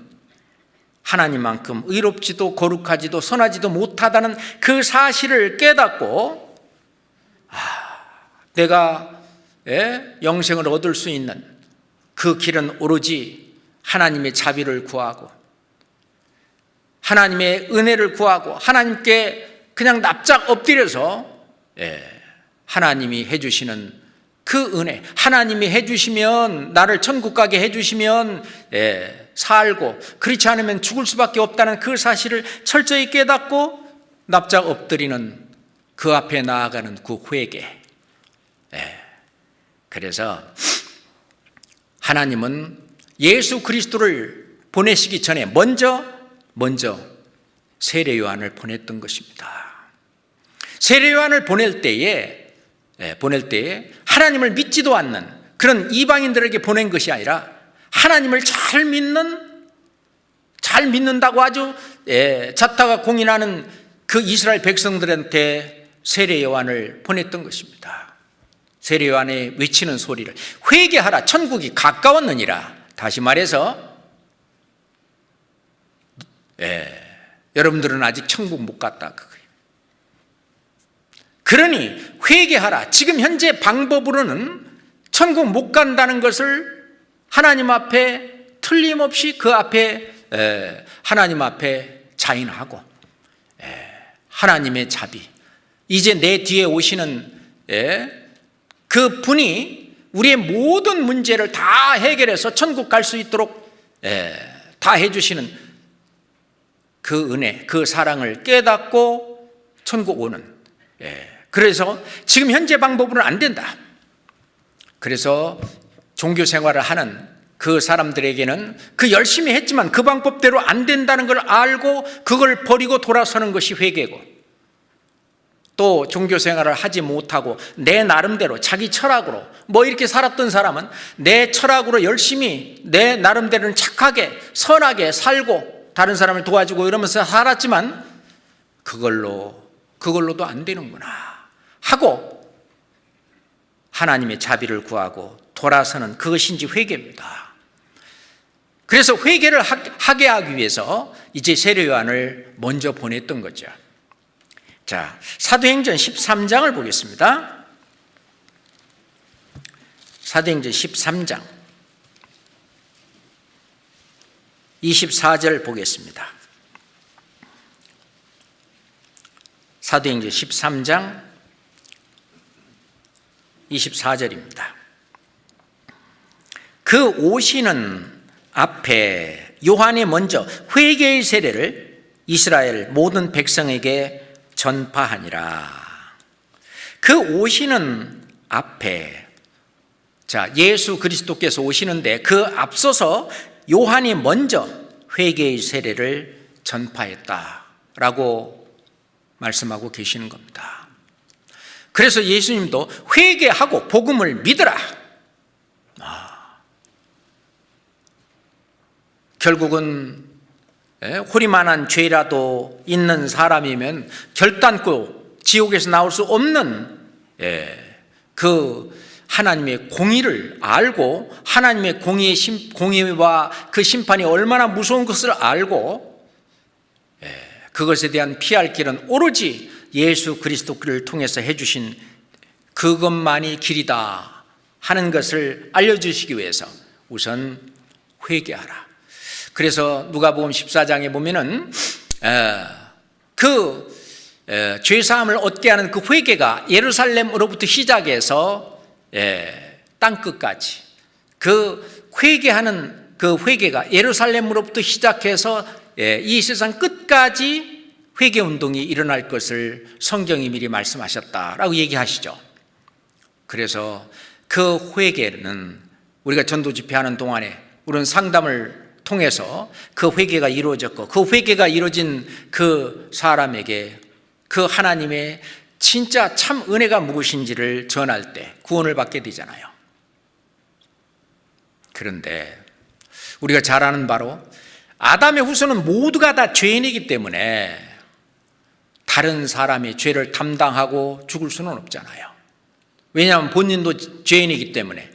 하나님만큼 의롭지도 거룩하지도 선하지도 못하다는 그 사실을 깨닫고 내가 영생을 얻을 수 있는 그 길은 오로지 하나님의 자비를 구하고 하나님의 은혜를 구하고 하나님께 그냥 납작 엎드려서 하나님이 해주시는 그 은혜, 하나님이 해주시면 나를 천국 가게 해주시면 살고, 그렇지 않으면 죽을 수밖에 없다는 그 사실을 철저히 깨닫고 납작 엎드리는 그 앞에 나아가는 그 회개. 그래서 하나님은 예수 그리스도를 보내시기 전에 먼저 세례 요한을 보냈던 것입니다. 세례 요한을 보낼 때에 하나님을 믿지도 않는 그런 이방인들에게 보낸 것이 아니라 하나님을 잘 믿는다고 아주 자타가 공인하는 그 이스라엘 백성들한테 세례 요한을 보냈던 것입니다. 세례 요한의 외치는 소리를 회개하라, 천국이 가까웠느니라. 다시 말해서 여러분들은 아직 천국 못 갔다 그거예요. 그러니 회개하라. 지금 현재 방법으로는 천국 못 간다는 것을 하나님 앞에 틀림없이 그 앞에 하나님 앞에 자인하고 하나님의 자비, 이제 내 뒤에 오시는 그 분이 우리의 모든 문제를 다 해결해서 천국 갈 수 있도록 다 해주시는 그 은혜, 그 사랑을 깨닫고 천국 오는, 그래서 지금 현재 방법으로는 안 된다. 그래서 종교 생활을 하는 그 사람들에게는 그 열심히 했지만 그 방법대로 안 된다는 걸 알고 그걸 버리고 돌아서는 것이 회개고, 또 종교 생활을 하지 못하고 내 나름대로 자기 철학으로 이렇게 살았던 사람은 내 철학으로 열심히 내 나름대로는 착하게 선하게 살고 다른 사람을 도와주고 이러면서 살았지만 그걸로도 안 되는구나 하고 하나님의 자비를 구하고 돌아서는 그것인지 회개입니다. 그래서 회개를 하게 하기 위해서 이제 세례 요한을 먼저 보냈던 거죠. 자, 사도행전 13장을 보겠습니다. 사도행전 13장 24절 보겠습니다. 사도행전 13장 24절입니다. 그 오시는 앞에 요한이 먼저 회개의 세례를 이스라엘 모든 백성에게 전파하니라. 그 오시는 앞에, 자, 예수 그리스도께서 오시는데 그 앞서서 요한이 먼저 회개의 세례를 전파했다라고 말씀하고 계시는 겁니다. 그래서 예수님도 회개하고 복음을 믿으라. 결국은 호리만한 죄라도 있는 사람이면 결단코 지옥에서 나올 수 없는 그 하나님의 공의를 알고 하나님의 공의와 그 심판이 얼마나 무서운 것을 알고 그것에 대한 피할 길은 오로지 예수 그리스도를 통해서 해주신 그것만이 길이다 하는 것을 알려주시기 위해서 우선 회개하라. 그래서 누가복음 14장에 보면은 죄사함을 얻게 하는 그 회개가 예루살렘으로부터 시작해서 땅끝까지 그 회개하는 그 회개가 예루살렘으로부터 시작해서 이 세상 끝까지 회개운동이 일어날 것을 성경이 미리 말씀하셨다라고 얘기하시죠. 그래서 그 회개는 우리가 전도 집회하는 동안에 우리는 상담을 통해서 그 회개가 이루어졌고 그 회개가 이루어진 그 사람에게 그 하나님의 진짜 참 은혜가 무엇인지를 전할 때 구원을 받게 되잖아요. 그런데 우리가 잘 아는 바로 아담의 후손은 모두가 다 죄인이기 때문에 다른 사람의 죄를 담당하고 죽을 수는 없잖아요. 왜냐하면 본인도 죄인이기 때문에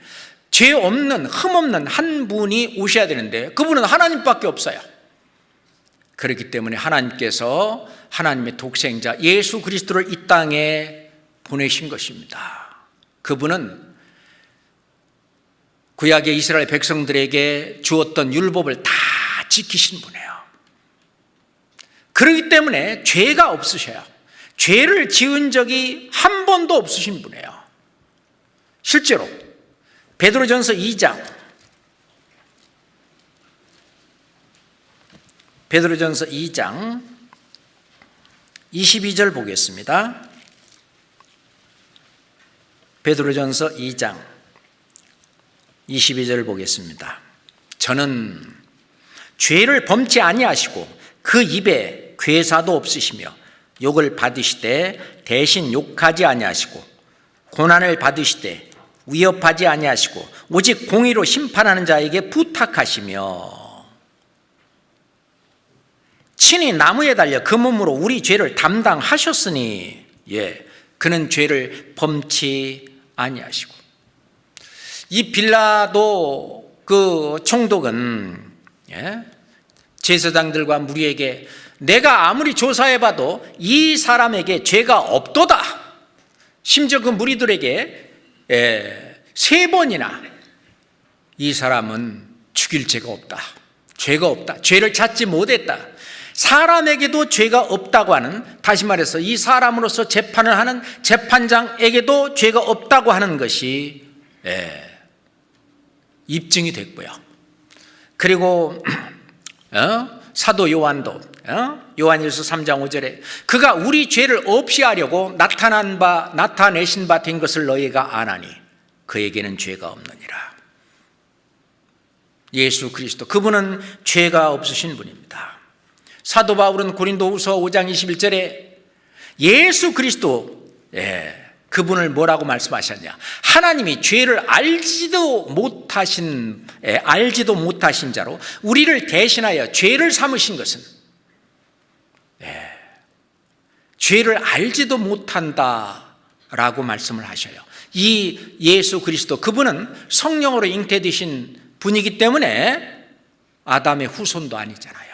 죄 없는 흠 없는 한 분이 오셔야 되는데 그분은 하나님밖에 없어요. 그렇기 때문에 하나님께서 하나님의 독생자 예수 그리스도를 이 땅에 보내신 것입니다. 그분은 구약의 이스라엘 백성들에게 주었던 율법을 다 지키신 분이에요. 그렇기 때문에 죄가 없으셔요. 죄를 지은 적이 한 번도 없으신 분이에요. 실제로 베드로전서 2장 22절 보겠습니다. 베드로전서 2장 22절 보겠습니다. 저는 죄를 범치 아니하시고 그 입에 괴사도 없으시며 욕을 받으시되 대신 욕하지 아니하시고 고난을 받으시되 위협하지 아니하시고 오직 공의로 심판하는 자에게 부탁하시며 친히 나무에 달려 그 몸으로 우리 죄를 담당하셨으니 그는 죄를 범치 아니하시고. 이 빌라도 그 총독은 제사장들과 무리에게 내가 아무리 조사해봐도 이 사람에게 죄가 없도다. 심지어 그 무리들에게 3번이나 이 사람은 죽일 죄가 없다. 죄가 없다. 죄를 찾지 못했다. 사람에게도 죄가 없다고 하는, 다시 말해서 이 사람으로서 재판을 하는 재판장에게도 죄가 없다고 하는 것이 입증이 됐고요. 그리고 사도 요한도 요한일서 3장 5절에 그가 우리 죄를 없이 하려고 나타내신 바 된 것을 너희가 아나니 그에게는 죄가 없느니라. 예수 그리스도 그분은 죄가 없으신 분입니다. 사도 바울은 고린도후서 5장 21절에 예수 그리스도 그분을 뭐라고 말씀하셨냐? 하나님이 죄를 알지도 못하신 자로 우리를 대신하여 죄를 삼으신 것은 죄를 알지도 못한다라고 말씀을 하셔요. 이 예수 그리스도 그분은 성령으로 잉태되신 분이기 때문에 아담의 후손도 아니잖아요.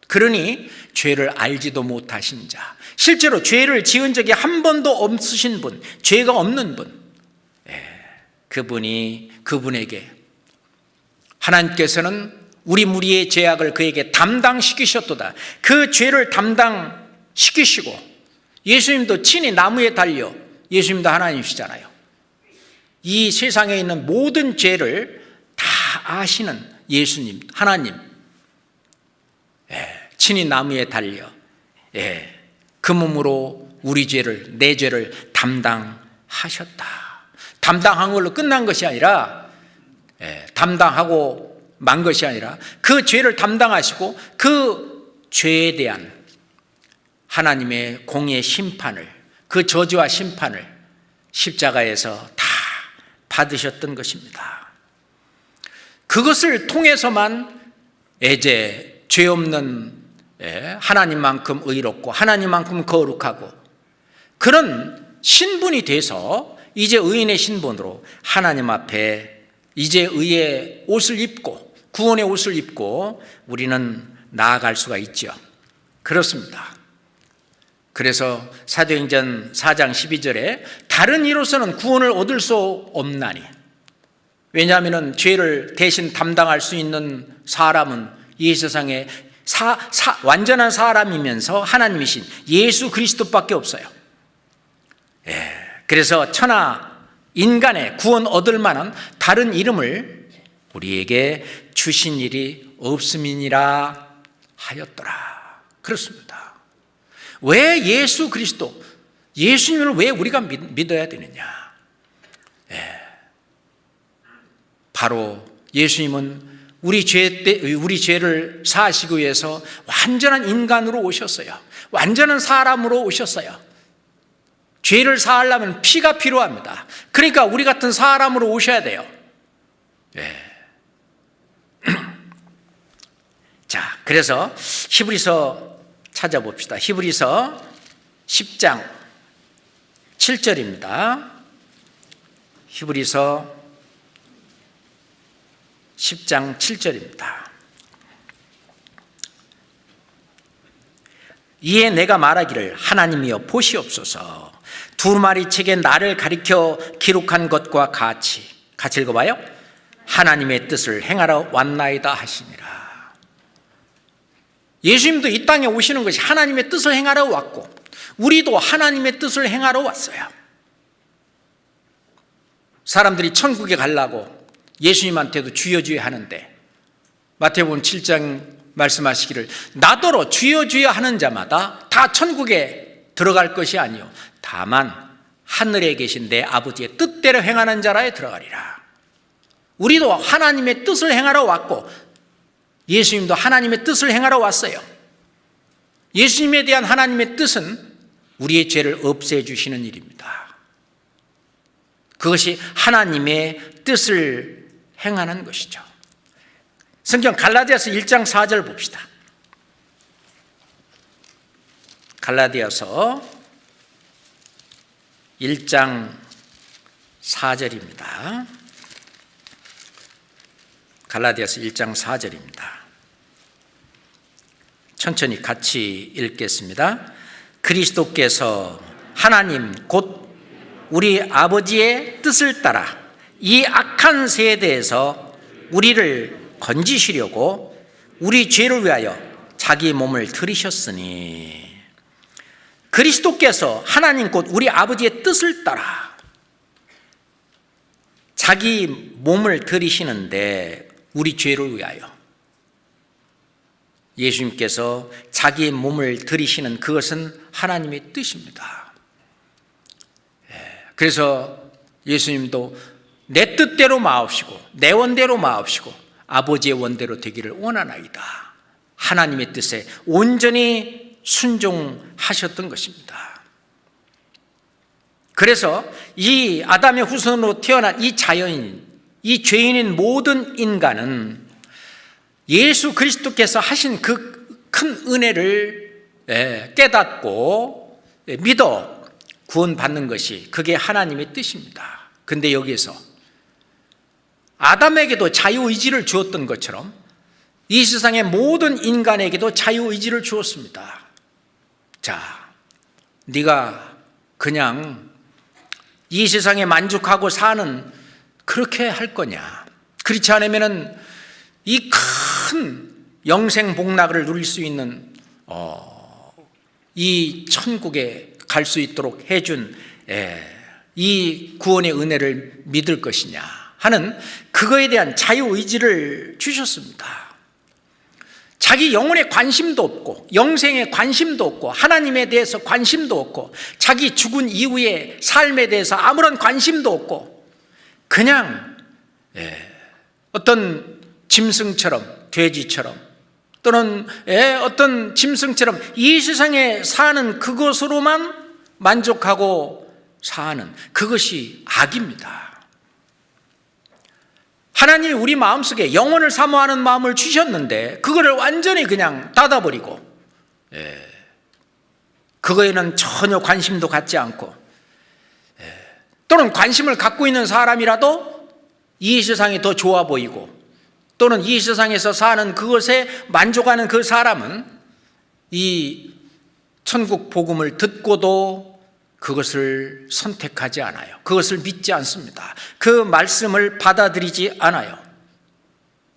그러니 죄를 알지도 못하신 자, 실제로 죄를 지은 적이 한 번도 없으신 분, 죄가 없는 분, 그분에게 하나님께서는 우리 무리의 죄악을 그에게 담당시키셨도다. 그 죄를 담당시키시고 예수님도 친히 나무에 달려, 예수님도 하나님이시잖아요. 이 세상에 있는 모든 죄를 다 아시는 예수님, 하나님, 친히 나무에 달려 그 몸으로 우리 죄를, 내 죄를 담당하셨다. 담당한 걸로 끝난 것이 아니라 담당하고 만 것이 아니라 그 죄를 담당하시고 그 죄에 대한 하나님의 공의 심판을, 그 저주와 심판을 십자가에서 다 받으셨던 것입니다. 그것을 통해서만 이제 죄 없는 하나님만큼 의롭고 하나님만큼 거룩하고 그런 신분이 돼서 이제 의인의 신분으로 하나님 앞에 이제 의의 옷을 입고 구원의 옷을 입고 우리는 나아갈 수가 있죠. 그렇습니다. 그래서 사도행전 4장 12절에 다른 이로서는 구원을 얻을 수 없나니, 왜냐하면 죄를 대신 담당할 수 있는 사람은 이 세상에 완전한 사람이면서 하나님이신 예수 그리스도밖에 없어요. 그래서 천하 인간의 구원 얻을 만한 다른 이름을 우리에게 주신 일이 없음이니라 하였더라. 그렇습니다. 왜 예수 그리스도, 예수님을 왜 우리가 믿어야 되느냐? 바로 예수님은 우리 죄를 사하시기 위해서 완전한 인간으로 오셨어요. 완전한 사람으로 오셨어요. 죄를 사하려면 피가 필요합니다. 그러니까 우리 같은 사람으로 오셔야 돼요. 자, 그래서 히브리서 찾아봅시다. 히브리서 10장 7절입니다. 히브리서 10장 7절입니다. 이에 내가 말하기를 하나님이여 보시옵소서, 두루마리 책에 나를 가리켜 기록한 것과 같이 읽어봐요. 하나님의 뜻을 행하러 왔나이다 하시니라. 예수님도 이 땅에 오시는 것이 하나님의 뜻을 행하러 왔고, 우리도 하나님의 뜻을 행하러 왔어요. 사람들이 천국에 가려고 예수님한테도 주여 주여 하는데, 마태복음 7장 말씀하시기를 나더러 주여 주여 하는 자마다 다 천국에 들어갈 것이 아니요 다만 하늘에 계신 내 아버지의 뜻대로 행하는 자라에 들어가리라. 우리도 하나님의 뜻을 행하러 왔고, 예수님도 하나님의 뜻을 행하러 왔어요. 예수님에 대한 하나님의 뜻은 우리의 죄를 없애주시는 일입니다. 그것이 하나님의 뜻을 행하는 것이죠. 성경 갈라디아서 1장 4절 봅시다. 갈라디아서 1장 4절입니다. 갈라디아서 1장 4절입니다. 천천히 같이 읽겠습니다. 그리스도께서 하나님 곧 우리 아버지의 뜻을 따라 이 악한 세대에서 우리를 건지시려고 우리 죄를 위하여 자기 몸을 들이셨으니, 그리스도께서 하나님 곧 우리 아버지의 뜻을 따라 자기 몸을 들이시는데, 우리 죄를 위하여 예수님께서 자기 몸을 들이시는 그것은 하나님의 뜻입니다. 그래서 예수님도 내 뜻대로 마옵시고 내 원대로 마옵시고 아버지의 원대로 되기를 원하나이다, 하나님의 뜻에 온전히 순종하셨던 것입니다. 그래서 이 아담의 후손으로 태어난 이 자연인, 이 죄인인 모든 인간은 예수 그리스도께서 하신 그 큰 은혜를 깨닫고 믿어 구원받는 것이, 그게 하나님의 뜻입니다. 근데 여기에서 아담에게도 자유의지를 주었던 것처럼 이 세상의 모든 인간에게도 자유의지를 주었습니다. 자, 네가 그냥 이 세상에 만족하고 사는 그렇게 할 거냐? 그렇지 않으면 이 큰 영생 복락을 누릴 수 있는 이 천국에 갈 수 있도록 해준 이 구원의 은혜를 믿을 것이냐 하는 그거에 대한 자유의지를 주셨습니다. 자기 영혼에 관심도 없고 영생에 관심도 없고 하나님에 대해서 관심도 없고 자기 죽은 이후의 삶에 대해서 아무런 관심도 없고 그냥 어떤 짐승처럼, 돼지처럼 또는 어떤 짐승처럼 이 세상에 사는 그것으로만 만족하고 사는, 그것이 악입니다. 하나님이 우리 마음속에 영혼을 사모하는 마음을 주셨는데 그거를 완전히 그냥 닫아버리고 그거에는 전혀 관심도 갖지 않고, 또는 관심을 갖고 있는 사람이라도 이 세상이 더 좋아 보이고, 또는 이 세상에서 사는 그것에 만족하는 그 사람은 이 천국 복음을 듣고도 그것을 선택하지 않아요. 그것을 믿지 않습니다. 그 말씀을 받아들이지 않아요.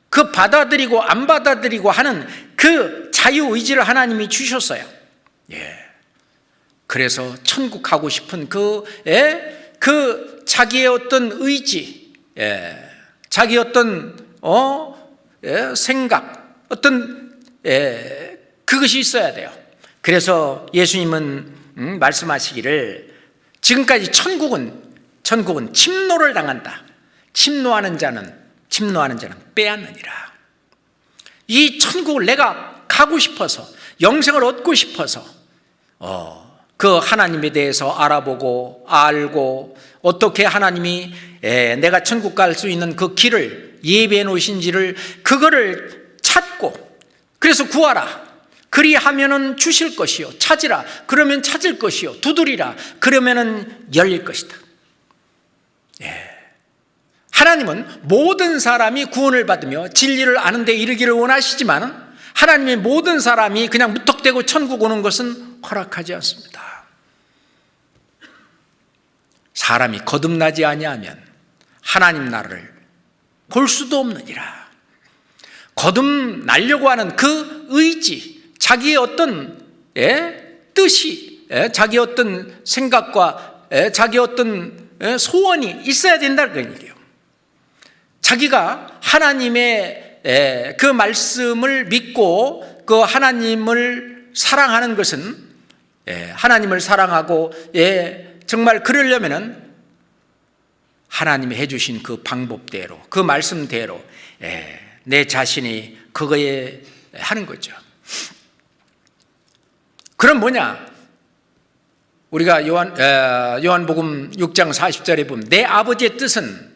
그 받아들이고 안 받아들이고 하는 그 자유의지를 하나님이 주셨어요. 그래서 천국 가고 싶은 그 자기의 어떤 의지, 자기의 어떤 생각, 어떤 그것이 있어야 돼요. 그래서 예수님은 말씀하시기를 지금까지 천국은 침노를 당한다. 침노하는 자는 빼앗느니라. 이 천국을 내가 가고 싶어서, 영생을 얻고 싶어서 그 하나님에 대해서 알아보고 알고, 어떻게 하나님이 내가 천국 갈 수 있는 그 길을 예비해 놓으신지를, 그거를 찾고, 그래서 구하라 그리하면은 주실 것이요, 찾으라 그러면 찾을 것이요, 두드리라 그러면은 열릴 것이다. 하나님은 모든 사람이 구원을 받으며 진리를 아는 데 이르기를 원하시지만, 하나님의 모든 사람이 그냥 무턱대고 천국 오는 것은 허락하지 않습니다. 사람이 거듭나지 아니하면 하나님 나라를 볼 수도 없느니라. 거듭나려고 하는 그 의지, 자기의 어떤 뜻이, 자기의 어떤 생각과 자기의 어떤 소원이 있어야 된다는 얘기예요. 자기가 하나님의 그 말씀을 믿고 그 하나님을 사랑하는 것은, 하나님을 사랑하고 정말 그러려면은 하나님이 해주신 그 방법대로, 그 말씀대로 내 자신이 그거에 하는 거죠. 그럼 뭐냐? 우리가 요한복음 6장 40절에 보면 내 아버지의 뜻은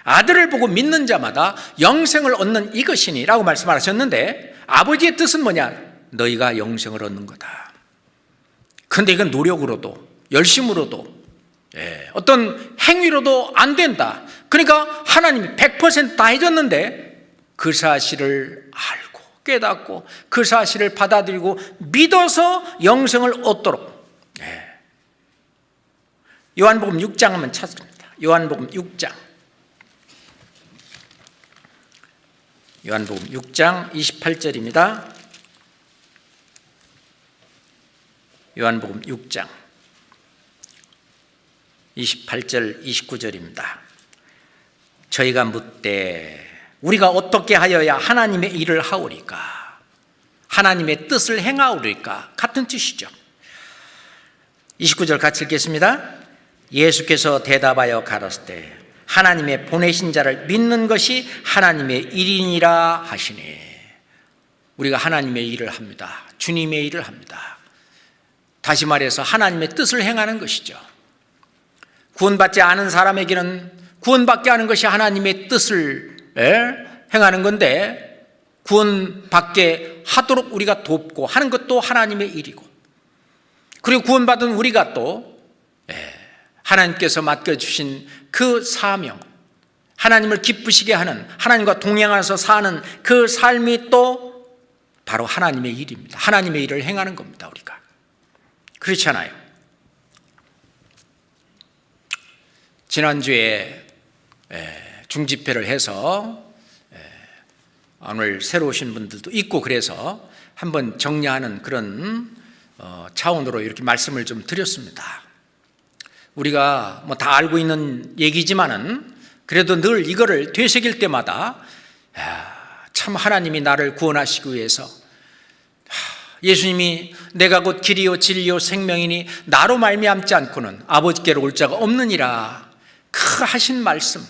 아들을 보고 믿는 자마다 영생을 얻는 이것이니 라고 말씀하셨는데, 아버지의 뜻은 뭐냐? 너희가 영생을 얻는 거다. 그런데 이건 노력으로도 열심으로도 어떤 행위로도 안 된다. 그러니까 하나님이 100% 다 해줬는데 그 사실을 알고 깨닫고 그 사실을 받아들이고 믿어서 영생을 얻도록. 요한복음 6장 한번 찾습니다. 요한복음 6장 28절입니다. 요한복음 6장 28절 29절입니다. 저희가 묻되 우리가 어떻게 하여야 하나님의 일을 하오리까? 하나님의 뜻을 행하오리까? 같은 뜻이죠. 29절 같이 읽겠습니다. 예수께서 대답하여 가라사대 하나님의 보내신 자를 믿는 것이 하나님의 일이니라 하시니. 우리가 하나님의 일을 합니다. 주님의 일을 합니다. 다시 말해서 하나님의 뜻을 행하는 것이죠. 구원받지 않은 사람에게는 구원받게 하는 것이 하나님의 뜻을 행하는 건데, 구원받게 하도록 우리가 돕고 하는 것도 하나님의 일이고, 그리고 구원받은 우리가 또 하나님께서 맡겨주신 그 사명, 하나님을 기쁘시게 하는, 하나님과 동행하면서 사는 그 삶이 또 바로 하나님의 일입니다. 하나님의 일을 행하는 겁니다. 우리가 그렇잖아요. 지난주에 중집회를 해서 오늘 새로 오신 분들도 있고, 그래서 한번 정리하는 그런 차원으로 이렇게 말씀을 좀 드렸습니다. 우리가 뭐 다 알고 있는 얘기지만은 그래도 늘 이거를 되새길 때마다 참 하나님이 나를 구원하시기 위해서, 예수님이 내가 곧 길이요 진리요 생명이니 나로 말미암지 않고는 아버지께로 올 자가 없느니라 그 하신 말씀,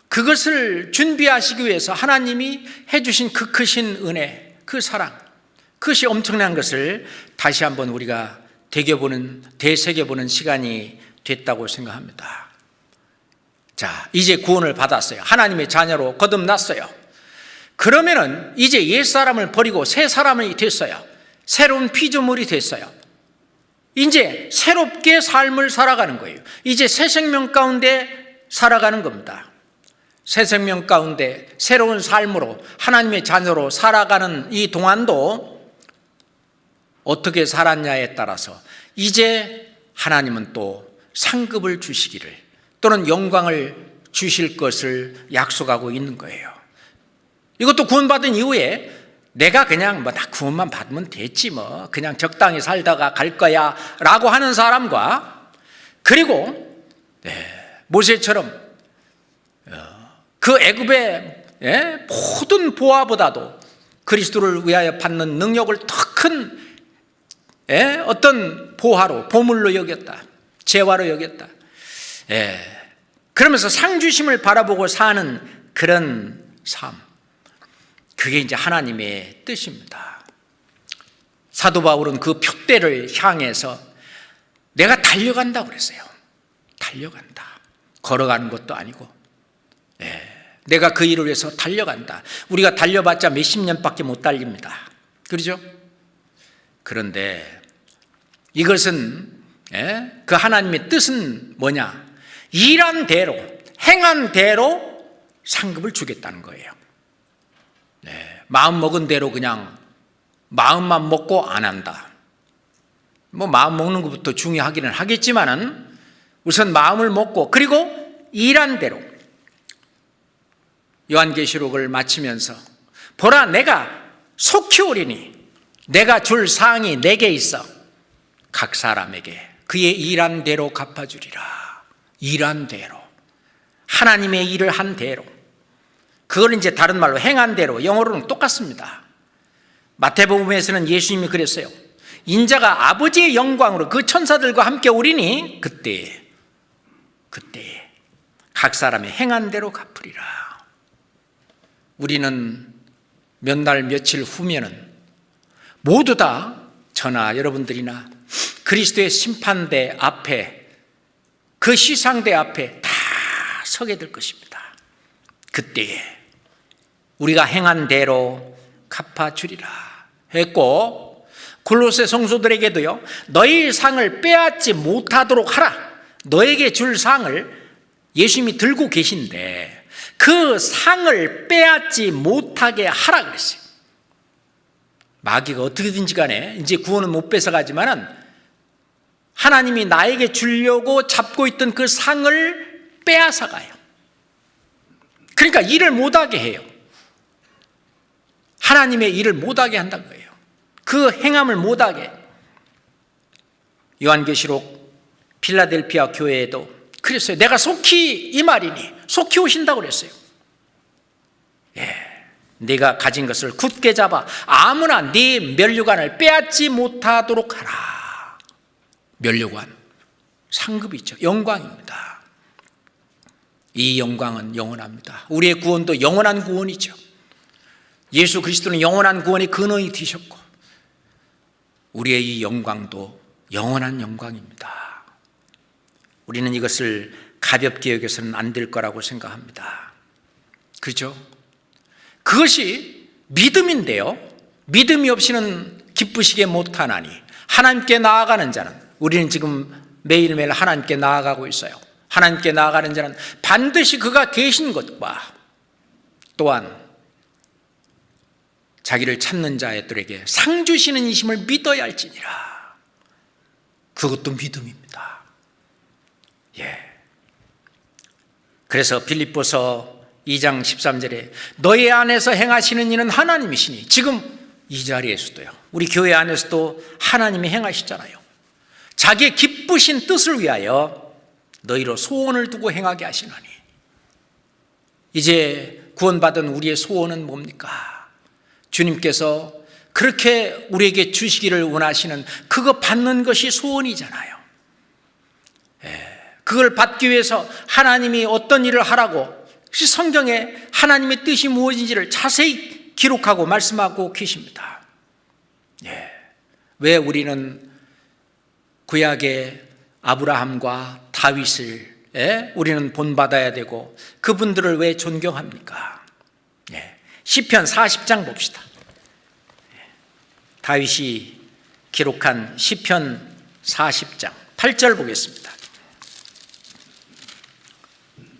그것을 준비하시기 위해서 하나님이 해주신 그 크신 은혜, 그 사랑, 그것이 엄청난 것을 다시 한번 우리가 되새겨보는 시간이 됐다고 생각합니다. 자, 이제 구원을 받았어요. 하나님의 자녀로 거듭났어요. 그러면은 이제 옛사람을 버리고 새 사람이 됐어요. 새로운 피조물이 됐어요. 이제 새롭게 삶을 살아가는 거예요. 이제 새 생명 가운데 살아가는 겁니다. 새 생명 가운데 새로운 삶으로 하나님의 자녀로 살아가는 이 동안도 어떻게 살았냐에 따라서 이제 하나님은 또 상급을 주시기를 또는 영광을 주실 것을 약속하고 있는 거예요. 이것도 구원받은 이후에 내가 그냥 나 구원만 받으면 됐지 그냥 적당히 살다가 갈 거야 라고 하는 사람과, 그리고 모세처럼 그 애굽의 모든 보화보다도 그리스도를 위하여 받는 능력을 더 큰 어떤 보물로 여겼다, 재화로 여겼다. 그러면서 상주심을 바라보고 사는 그런 삶, 그게 이제 하나님의 뜻입니다. 사도 바울은 그 표대를 향해서 내가 달려간다고 그랬어요. 달려간다. 걸어가는 것도 아니고 내가 그 일을 위해서 달려간다. 우리가 달려봤자 몇십 년밖에 못 달립니다. 그렇죠? 그런데 이것은 그 하나님의 뜻은 뭐냐? 일한 대로, 행한 대로 상급을 주겠다는 거예요. 마음 먹은 대로 그냥 마음만 먹고 안 한다. 마음 먹는 것부터 중요하기는 하겠지만은 우선 마음을 먹고, 그리고 일한 대로. 요한계시록을 마치면서 보라, 내가 속히 오리니 내가 줄 상이 내게 있어 각 사람에게 그의 일한 대로 갚아주리라. 일한 대로, 하나님의 일을 한 대로, 그걸 이제 다른 말로 행한 대로, 영어로는 똑같습니다. 마태복음에서는 예수님이 그랬어요. 인자가 아버지의 영광으로 그 천사들과 함께 오리니 그때 각 사람의 행한 대로 갚으리라. 우리는 몇 날 며칠 후면은 모두 다 저나 여러분들이나 그리스도의 심판대 앞에, 그 시상대 앞에 다 서게 될 것입니다. 그때에 우리가 행한 대로 갚아주리라 했고, 골로새 성도들에게도요, 너희 상을 빼앗지 못하도록 하라. 너에게 줄 상을 예수님이 들고 계신데 그 상을 빼앗지 못하게 하라 그랬어요. 마귀가 어떻게든지 간에 이제 구원은 못 뺏어가지만은 하나님이 나에게 주려고 잡고 있던 그 상을 빼앗아가요. 그러니까 일을 못하게 해요. 하나님의 일을 못하게 한다는 거예요. 그 행함을 못하게. 요한계시록 필라델피아 교회에도 그랬어요. 내가 속히 이 말이니, 속히 오신다고 그랬어요. 네가 가진 것을 굳게 잡아 아무나 네 면류관을 빼앗지 못하도록 하라. 면류관, 상급이죠. 영광입니다. 이 영광은 영원합니다. 우리의 구원도 영원한 구원이죠. 예수 그리스도는 영원한 구원의 근원이 되셨고 우리의 이 영광도 영원한 영광입니다. 우리는 이것을 가볍게 여겨서는 안 될 거라고 생각합니다. 그렇죠? 그것이 믿음인데요, 믿음이 없이는 기쁘시게 못하나니 하나님께 나아가는 자는, 우리는 지금 매일매일 하나님께 나아가고 있어요. 하나님께 나아가는 자는 반드시 그가 계신 것과 또한 자기를 찾는 자들에게 상 주시는 이심을 믿어야 할지니라. 그것도 믿음입니다. 그래서 빌립보서 2장 13절에 너희 안에서 행하시는 이는 하나님이시니, 지금 이 자리에서도요, 우리 교회 안에서도 하나님이 행하시잖아요. 자기의 기쁘신 뜻을 위하여 너희로 소원을 두고 행하게 하시나니. 이제 구원받은 우리의 소원은 뭡니까? 주님께서 그렇게 우리에게 주시기를 원하시는 그거 받는 것이 소원이잖아요. 그걸 받기 위해서 하나님이 어떤 일을 하라고 성경에 하나님의 뜻이 무엇인지를 자세히 기록하고 말씀하고 계십니다. 왜 우리는 구약의 아브라함과 다윗을 우리는 본받아야 되고 그분들을 왜 존경합니까? 시편 40장 봅시다. 다윗이 기록한 시편 40장 8절 보겠습니다.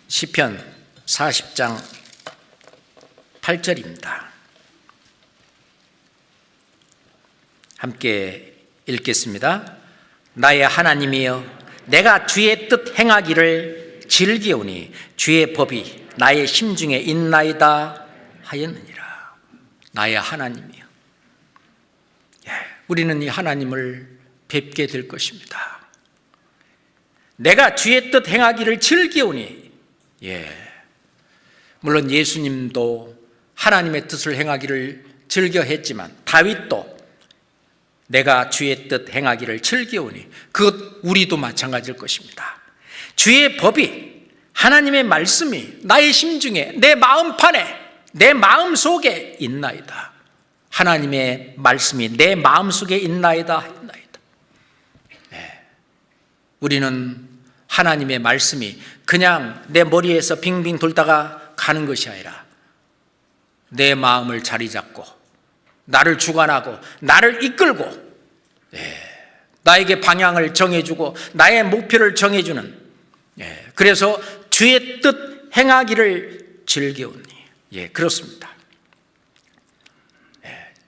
시편 40장 8절입니다. 함께 읽겠습니다. 나의 하나님이여, 내가 주의 뜻 행하기를 즐기오니 주의 법이 나의 심중에 있나이다 하였느니라. 나의 하나님이여. 우리는 이 하나님을 뵙게 될 것입니다. 내가 주의 뜻 행하기를 즐기오니, 물론 예수님도 하나님의 뜻을 행하기를 즐겨 했지만 다윗도 내가 주의 뜻 행하기를 즐기오니, 그것 우리도 마찬가지일 것입니다. 주의 법이, 하나님의 말씀이 나의 심중에, 내 마음판에, 내 마음속에 있나이다. 하나님의 말씀이 내 마음속에 있나이다 했나이다. 우리는 하나님의 말씀이 그냥 내 머리에서 빙빙 돌다가 가는 것이 아니라 내 마음을 자리 잡고 나를 주관하고 나를 이끌고 나에게 방향을 정해주고 나의 목표를 정해주는, 그래서 주의 뜻 행하기를 즐겨오니, 그렇습니다.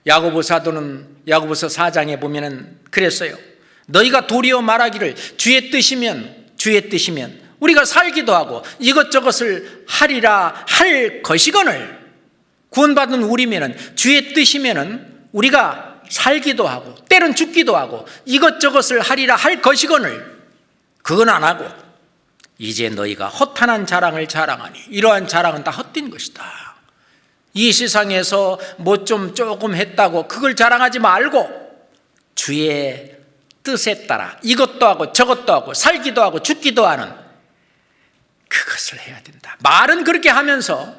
야고보 사도는 야고보서 4장에 보면은 그랬어요. 너희가 도리어 말하기를 주의 뜻이면 우리가 살기도 하고 이것저것을 하리라 할 것이거늘, 구원받은 우리면은 주의 뜻이면은 우리가 살기도 하고 때론 죽기도 하고 이것저것을 하리라 할 것이거늘, 그건 안 하고 이제 너희가 허탄한 자랑을 자랑하니 이러한 자랑은 다 헛된 것이다. 이 세상에서 뭐 조금 했다고 그걸 자랑하지 말고 주의 뜻에 따라 이것도 하고 저것도 하고 살기도 하고 죽기도 하는 그것을 해야 된다. 말은 그렇게 하면서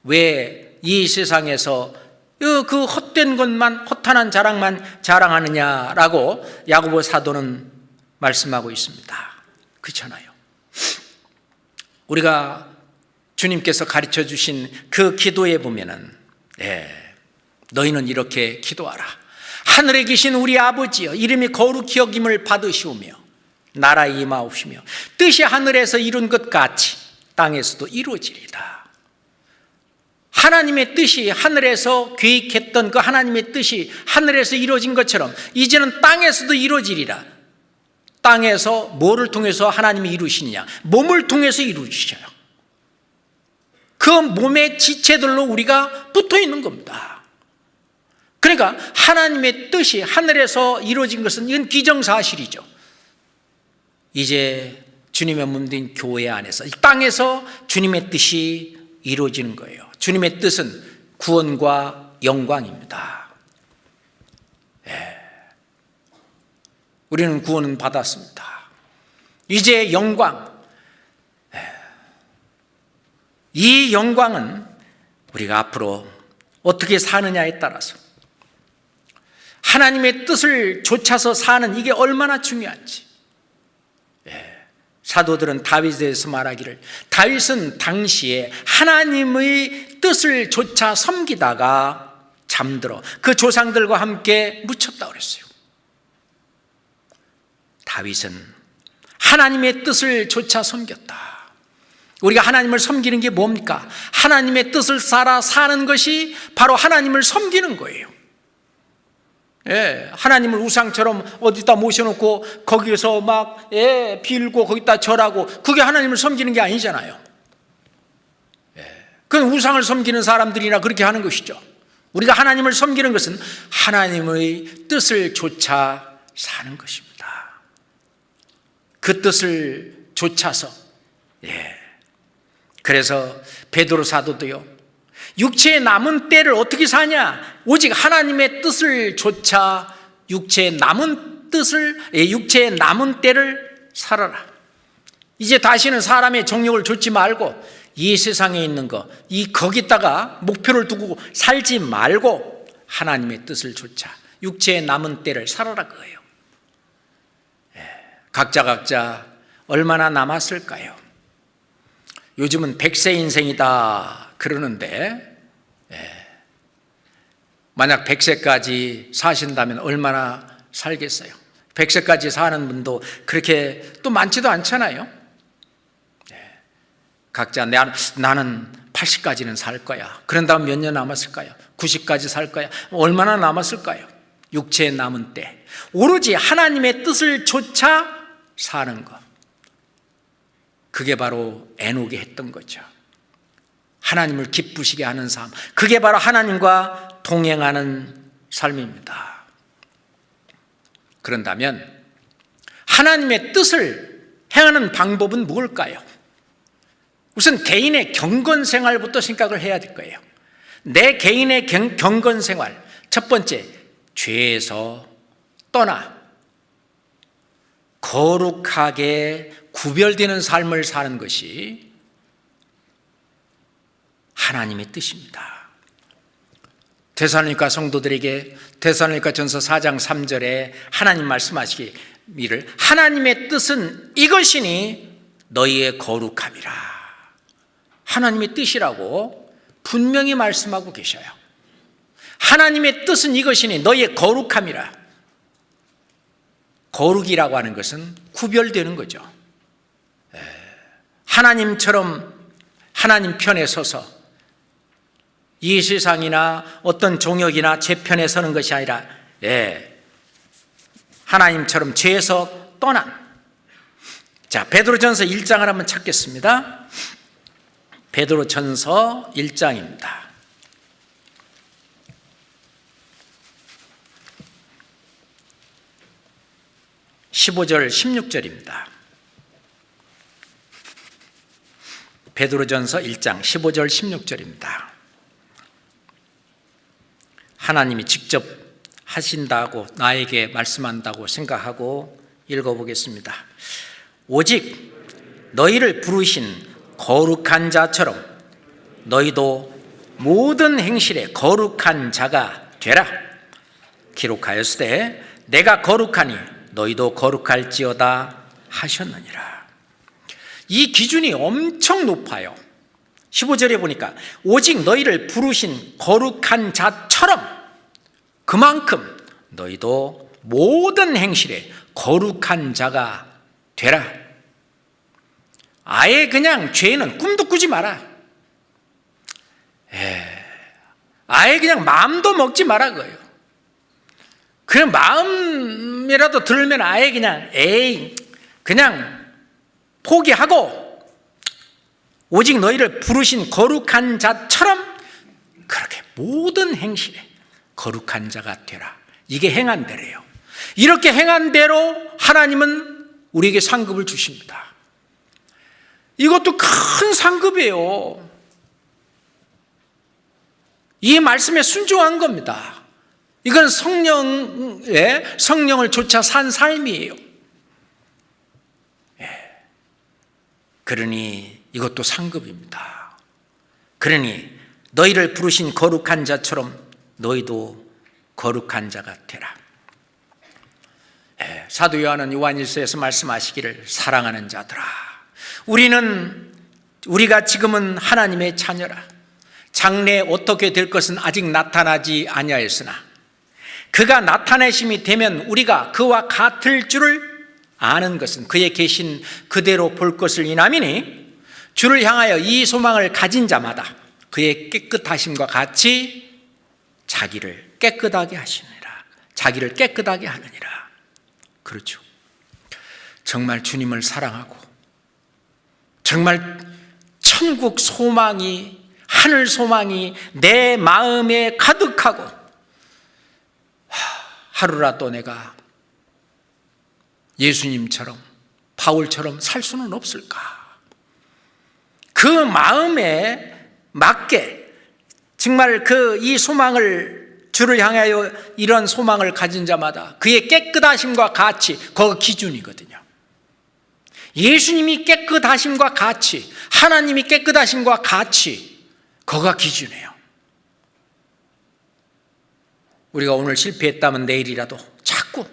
왜 이 세상에서 그 헛된 것만, 허탄한 자랑만 자랑하느냐라고 야고보 사도는 말씀하고 있습니다. 그렇잖아요. 우리가 주님께서 가르쳐 주신 그 기도에 보면은, 너희는 이렇게 기도하라. 하늘에 계신 우리 아버지여, 이름이 거룩히 여김을 받으시오며 나라에 임하옵시며 뜻이 하늘에서 이룬 것 같이 땅에서도 이루어지리다. 하나님의 뜻이 하늘에서 계획했던 그 하나님의 뜻이 하늘에서 이루어진 것처럼 이제는 땅에서도 이루어지리라. 땅에서 뭐를 통해서 하나님이 이루시느냐? 몸을 통해서 이루시셔요. 그 몸의 지체들로 우리가 붙어 있는 겁니다. 그러니까 하나님의 뜻이 하늘에서 이루어진 것은 이건 기정사실이죠. 이제 주님의 몸된 교회 안에서 이 땅에서 주님의 뜻이 이루어지는 거예요. 주님의 뜻은 구원과 영광입니다. 우리는 구원은 받았습니다. 이제 영광, 이 영광은 우리가 앞으로 어떻게 사느냐에 따라서 하나님의 뜻을 좇아서 사는 이게 얼마나 중요한지, 사도들은 다윗에 대해서 말하기를 다윗은 당시에 하나님의 뜻을 좇아 섬기다가 잠들어 그 조상들과 함께 묻혔다고 그랬어요. 다윗은 하나님의 뜻을 좇아 섬겼다. 우리가 하나님을 섬기는 게 뭡니까? 하나님의 뜻을 따라 사는 것이 바로 하나님을 섬기는 거예요. 하나님을 우상처럼 어디다 모셔놓고 거기서 막 빌고 거기다 절하고 그게 하나님을 섬기는 게 아니잖아요. 그건 우상을 섬기는 사람들이나 그렇게 하는 것이죠. 우리가 하나님을 섬기는 것은 하나님의 뜻을 좇아 사는 것입니다. 그 뜻을 좇아서, 그래서 베드로 사도도요, 육체의 남은 때를 어떻게 사냐? 오직 하나님의 뜻을 좇아 육체의 남은 때를 살아라. 이제 다시는 사람의 정욕을 좇지 말고 이 세상에 있는 거, 거기다가 목표를 두고 살지 말고 하나님의 뜻을 좇아 육체의 남은 때를 살아라 그거예요. 각자 얼마나 남았을까요? 요즘은 100세 인생이다 그러는데, 만약 100세까지 사신다면 얼마나 살겠어요? 100세까지 사는 분도 그렇게 또 많지도 않잖아요. 각자 나는 80까지는 살 거야. 그런 다음 몇 년 남았을까요? 90까지 살 거야. 얼마나 남았을까요? 육체에 남은 때 오로지 하나님의 뜻을 좇아 사는 것, 그게 바로 에녹이 했던 거죠. 하나님을 기쁘시게 하는 삶, 그게 바로 하나님과 동행하는 삶입니다. 그런다면 하나님의 뜻을 행하는 방법은 무엇일까요? 우선 개인의 경건 생활부터 생각을 해야 될 거예요. 내 개인의 경건 생활, 첫 번째, 죄에서 떠나 거룩하게 구별되는 삶을 사는 것이 하나님의 뜻입니다. 데살로니가 성도들에게 데살로니가전서 4장 3절에 하나님 말씀하시기를 하나님의 뜻은 이것이니 너희의 거룩함이라. 하나님의 뜻이라고 분명히 말씀하고 계셔요. 하나님의 뜻은 이것이니 너희의 거룩함이라. 거룩이라고 하는 것은 구별되는 거죠. 하나님처럼 하나님 편에 서서 이 세상이나 어떤 종역이나 제 편에 서는 것이 아니라 하나님처럼 죄에서 떠난. 자, 베드로전서 1장을 한번 찾겠습니다. 베드로전서 1장입니다. 15절 16절입니다. 베드로전서 1장 15절 16절입니다. 하나님이 직접 하신다고 나에게 말씀한다고 생각하고 읽어보겠습니다. 오직 너희를 부르신 거룩한 자처럼 너희도 모든 행실에 거룩한 자가 되라. 기록하였으되 내가 거룩하니 너희도 거룩할지어다 하셨느니라. 이 기준이 엄청 높아요. 15절에 보니까 오직 너희를 부르신 거룩한 자처럼 그만큼 너희도 모든 행실에 거룩한 자가 되라. 아예 그냥 죄는 꿈도 꾸지 마라. 아예 그냥 마음도 먹지 마라 그거예요. 그냥 마음이라도 들면 아예 그냥 그냥 포기하고 오직 너희를 부르신 거룩한 자처럼 그렇게 모든 행실에 거룩한 자가 되라. 이게 행한 대로예요. 이렇게 행한 대로 하나님은 우리에게 상급을 주십니다. 이것도 큰 상급이에요. 이 말씀에 순종한 겁니다. 이건 성령을 좇아 산 삶이에요. 그러니 이것도 상급입니다. 그러니 너희를 부르신 거룩한 자처럼 너희도 거룩한 자가 되라. 사도 요한은 요한일서에서 말씀하시기를 사랑하는 자들아, 우리가 지금은 하나님의 자녀라. 장래에 어떻게 될 것은 아직 나타나지 아니하였으나 그가 나타내심이 되면 우리가 그와 같을 줄을 아는 것은 그의 계신 그대로 볼 것을 인함이니 주를 향하여 이 소망을 가진 자마다 그의 깨끗하심과 같이 자기를 깨끗하게 하시느니라. 자기를 깨끗하게 하느니라. 그렇죠. 정말 주님을 사랑하고 정말 천국 소망이, 하늘 소망이 내 마음에 가득하고 하루라도 내가 예수님처럼 바울처럼 살 수는 없을까? 그 마음에 맞게 정말 이 소망을 주를 향하여 이런 소망을 가진 자마다 그의 깨끗하심과 같이, 그거 기준이거든요. 예수님이 깨끗하심과 같이, 하나님이 깨끗하심과 같이, 그거가 기준이에요. 우리가 오늘 실패했다면 내일이라도 자꾸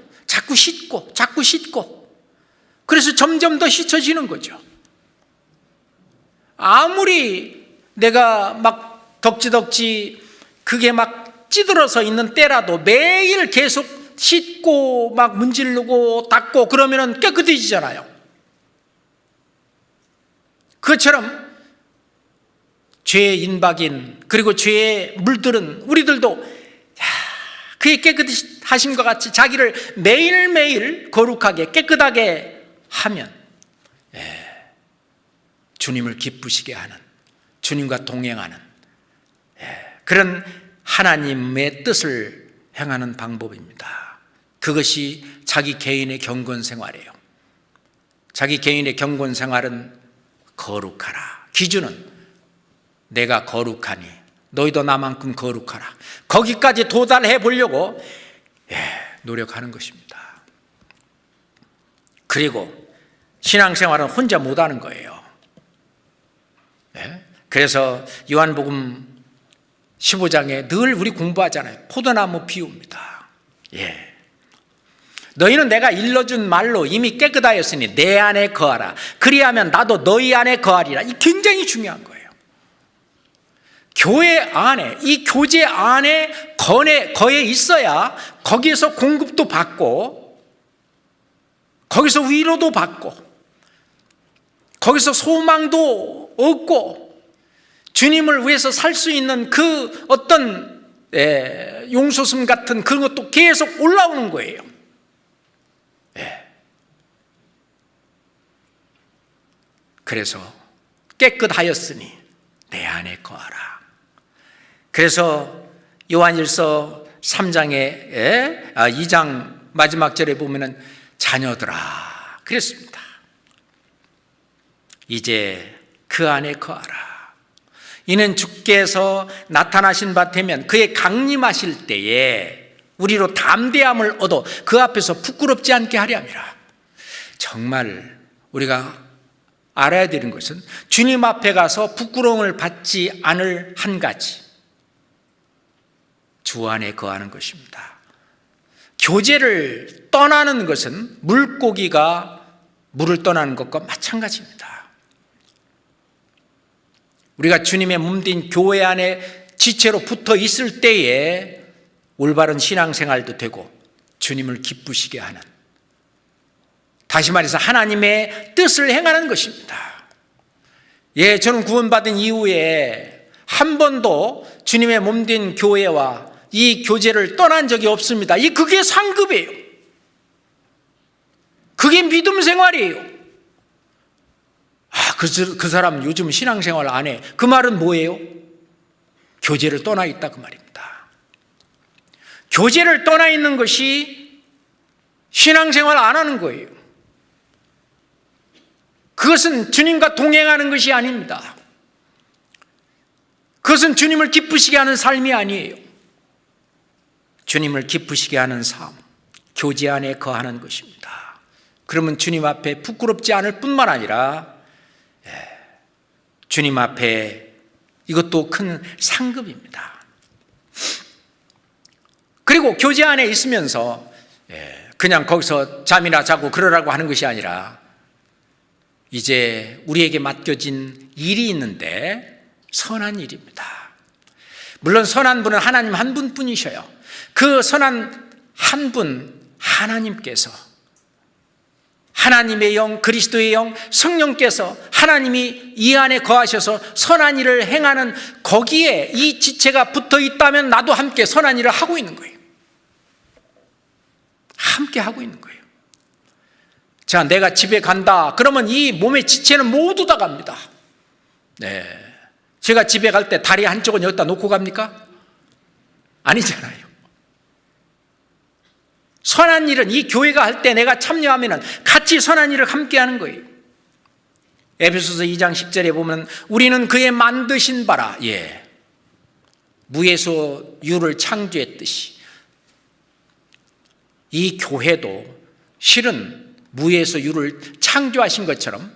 씻고 그래서 점점 더 씻어지는 거죠. 아무리 내가 막 덕지덕지 그게 막 찌들어서 있는 때라도 매일 계속 씻고 막 문지르고 닦고 그러면 깨끗해지잖아요. 그것처럼 죄의 인박인 그리고 죄에 물들은 우리들도 그의 깨끗하심과 같이 자기를 매일매일 거룩하게 깨끗하게 하면 주님을 기쁘시게 하는, 주님과 동행하는 그런 하나님의 뜻을 행하는 방법입니다. 그것이 자기 개인의 경건 생활이에요. 자기 개인의 경건 생활은 거룩하라. 기준은 내가 거룩하니 너희도 나만큼 거룩하라. 거기까지 도달해 보려고 노력하는 것입니다. 그리고 신앙생활은 혼자 못하는 거예요. 그래서 요한복음 15장에 늘 우리 공부하잖아요. 포도나무 비유입니다. 너희는 내가 일러준 말로 이미 깨끗하였으니 내 안에 거하라. 그리하면 나도 너희 안에 거하리라. 이 굉장히 중요한 거예요. 교회 안에, 이 교제 안에 거해 있어야 거기에서 공급도 받고, 거기서 위로도 받고, 거기서 소망도 얻고, 주님을 위해서 살 수 있는 그 어떤 용솟음 같은 그런 것도 계속 올라오는 거예요. 그래서 깨끗하였으니 내 안에 거하라. 그래서 요한일서 3장에 2장 마지막 절에 보면은 자녀들아 그랬습니다. 이제 그 안에 거하라. 이는 주께서 나타나신 바 되면 그의 강림하실 때에 우리로 담대함을 얻어 그 앞에서 부끄럽지 않게 하려 함이라. 정말 우리가 알아야 되는 것은 주님 앞에 가서 부끄러움을 받지 않을 한 가지, 주 안에 거하는 것입니다. 교제를 떠나는 것은 물고기가 물을 떠나는 것과 마찬가지입니다. 우리가 주님의 몸된 교회 안에 지체로 붙어 있을 때에 올바른 신앙생활도 되고 주님을 기쁘시게 하는, 다시 말해서 하나님의 뜻을 행하는 것입니다. 저는 구원받은 이후에 한 번도 주님의 몸된 교회와 이 교제를 떠난 적이 없습니다. 그게 상급이에요. 그게 믿음 생활이에요. 그 사람 요즘 신앙생활 안 해. 그 말은 뭐예요? 교제를 떠나 있다 그 말입니다. 교제를 떠나 있는 것이 신앙생활 안 하는 거예요. 그것은 주님과 동행하는 것이 아닙니다. 그것은 주님을 기쁘시게 하는 삶이 아니에요. 주님을 기쁘시게 하는 삶, 교제 안에 거하는 것입니다. 그러면 주님 앞에 부끄럽지 않을 뿐만 아니라 주님 앞에 이것도 큰 상급입니다. 그리고 교제 안에 있으면서 그냥 거기서 잠이나 자고 그러라고 하는 것이 아니라 이제 우리에게 맡겨진 일이 있는데 선한 일입니다. 물론 선한 분은 하나님 한 분뿐이셔요. 그 선한 한 분 하나님께서, 하나님의 영, 그리스도의 영, 성령께서 하나님이 이 안에 거하셔서 선한 일을 행하는 거기에 이 지체가 붙어 있다면 나도 함께 선한 일을 하고 있는 거예요. 함께 하고 있는 거예요. 자, 내가 집에 간다. 그러면 이 몸의 지체는 모두 다 갑니다. 제가 집에 갈 때 다리 한쪽은 여기다 놓고 갑니까? 아니잖아요. 선한 일은 이 교회가 할 때 내가 참여하면 같이 선한 일을 함께 하는 거예요. 에베소서 2장 10절에 보면 우리는 그의 만드신 바라, 무에서 유를 창조했듯이 이 교회도 실은 무에서 유를 창조하신 것처럼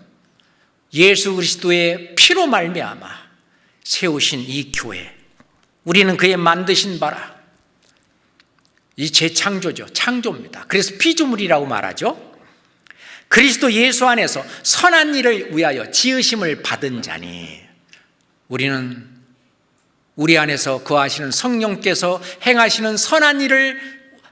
예수 그리스도의 피로 말미암아 세우신 이 교회, 우리는 그의 만드신 바라, 이 재창조죠. 창조입니다. 그래서 피조물이라고 말하죠. 그리스도 예수 안에서 선한 일을 위하여 지으심을 받은 자니, 우리는 우리 안에서 거하시는 성령께서 행하시는 선한 일을